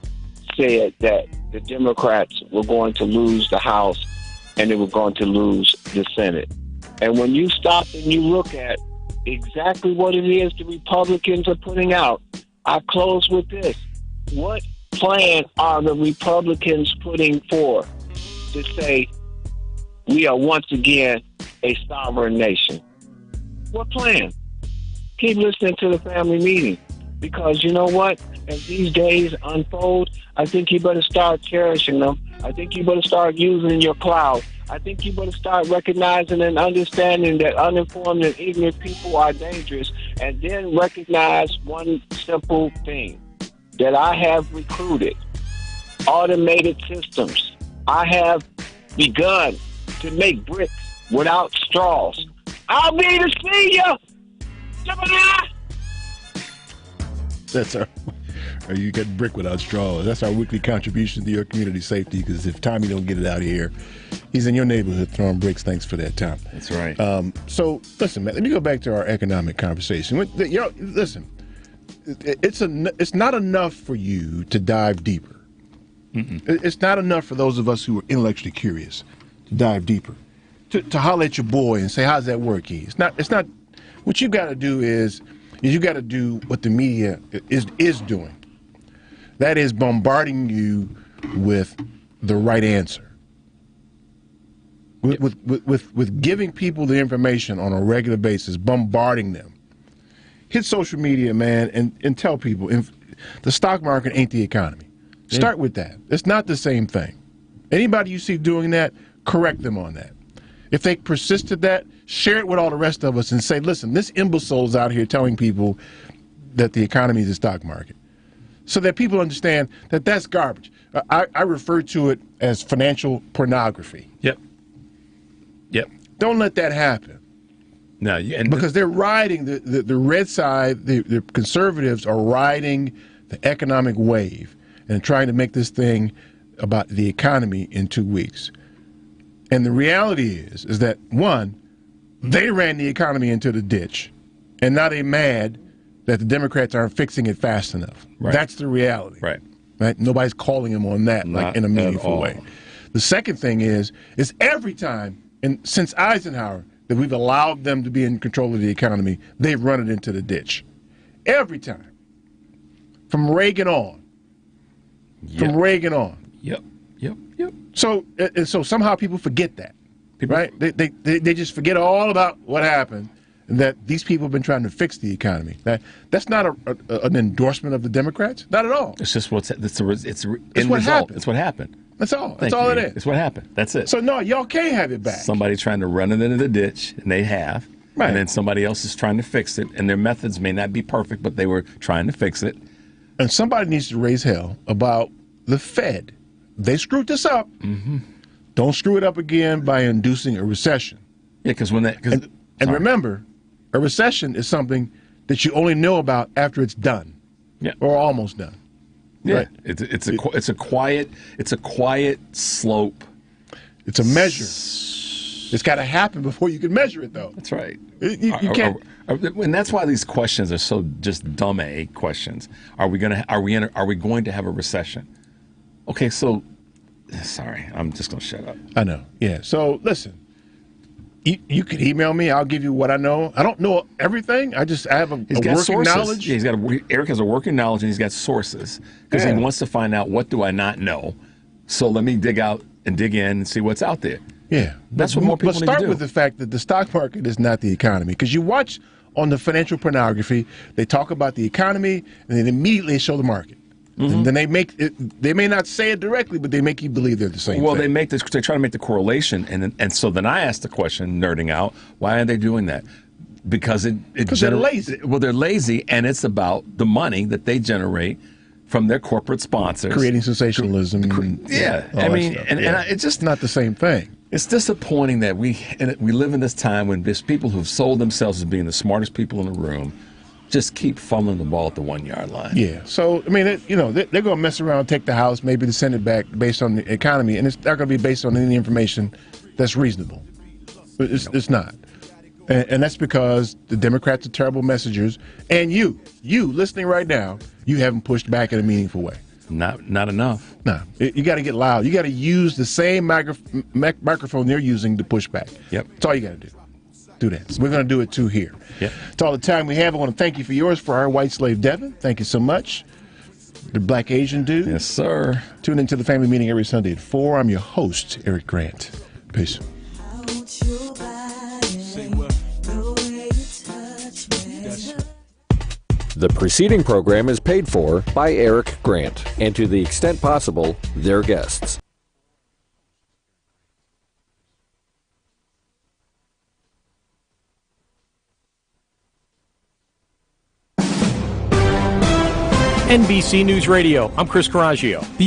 said that the Democrats were going to lose the House and they were going to lose the Senate. And when you stop and you look at exactly what it is the Republicans are putting out, I close with this. What plan are the Republicans putting forth to say we are once again a sovereign nation? What plan? Keep listening to the family meeting, because you know what? As these days unfold, I think you better start cherishing them. I think you better start using your cloud. I think you better start recognizing and understanding that uninformed and ignorant people are dangerous, and then recognize one simple thing, that I have recruited automated systems. I have begun to make bricks without straws. I'll be the senior. That's our. You get brick without straws. That's our weekly contribution to your community safety. Because if Tommy don't get it out of here, he's in your neighborhood throwing bricks. Thanks for that, Tom. That's right. So listen, man. Let me go back to our economic conversation. Listen, it's not enough for you to dive deeper. It's not enough for those of us who are intellectually curious to dive deeper. To holler at your boy and say, "How's that work?" It's not. What you got to do is you got to do what the media is doing. That is bombarding you with the right answer. With giving people the information on a regular basis, bombarding them. Hit social media, man, and tell people the stock market ain't the economy. Start with that. It's not the same thing. Anybody you see doing that, correct them on that. If they persist at that, share it with all the rest of us and say, listen, this imbecile's out here telling people that the economy is the stock market. So that people understand that that's garbage. I refer to it as financial pornography. Yep. Don't let that happen. No, because they're riding the red side, the conservatives are riding the economic wave and trying to make this thing about the economy in 2 weeks. And the reality is that, one, they ran the economy into the ditch, and now they're mad that the Democrats aren't fixing it fast enough. Right. That's the reality. Right. Nobody's calling them on that Not in a meaningful at all. way. The second thing is every time, and since Eisenhower, that we've allowed them to be in control of the economy, they've run it into the ditch. Every time. From Reagan on. From Reagan on. Yep. So somehow people forget that, right? They just forget all about what happened, and that these people have been trying to fix the economy. That's not an endorsement of the Democrats, not at all. It's just it's what happened. It's what happened. That's all. That's Thank all you. it is. It's what happened. That's it. So no, y'all can't have it back. Somebody trying to run it into the ditch, and they have. Right. And then somebody else is trying to fix it, and their methods may not be perfect, but they were trying to fix it. And somebody needs to raise hell about the Fed. They screwed this up. Mm-hmm. Don't screw it up again by inducing a recession. Yeah, because and remember, a recession is something that you only know about after it's done, or almost done. Yeah, Right? it's a quiet slope. It's a measure. It's got to happen before you can measure it, though. That's right. You can't. And that's why these questions are so just dumb questions. Are we going to have a recession? Okay, so sorry, I'm just going to shut up. I know. Yeah. So listen, You could email me. I'll give you what I know. I don't know everything. I have a working sources. knowledge. Yeah, Eric has a working knowledge, and he's got sources because he wants to find out what do I not know. So let me dig out and dig in and see what's out there. Yeah, that's what more people need to do. But start with the fact that the stock market is not the economy, because you watch on the financial pornography, they talk about the economy and then immediately show the market. And then they may not say it directly, but they make you believe they're the same thing. Well, they try to make the correlation, and so then I asked the question, nerding out, why are they doing that? Because they're lazy. Well, they're lazy, and it's about the money that they generate from their corporate sponsors, creating sensationalism. It's just not the same thing. It's disappointing that we live in this time when there's people who've sold themselves as being the smartest people in the room just keep fumbling the ball at the 1 yard line. Yeah. So, I mean, they're going to mess around, take the House, maybe to send it back based on the economy, and it's not going to be based on any information that's reasonable. It's not. And that's because the Democrats are terrible messengers, and you listening right now, you haven't pushed back in a meaningful way. Not enough. No. You got to get loud. You got to use the same microphone they're using to push back. Yep. That's all you got to do. Do that. So we're going to do it too here. Yep. It's all the time we have. I want to thank you for yours for our white slave Devin. Thank you so much. The Black Asian dude. Yes, sir. Tune into the family meeting every Sunday at 4. I'm your host, Eric Grant. Peace. The preceding program is paid for by Eric Grant and, to the extent possible, their guests. NBC News Radio. I'm Chris Caraggio. The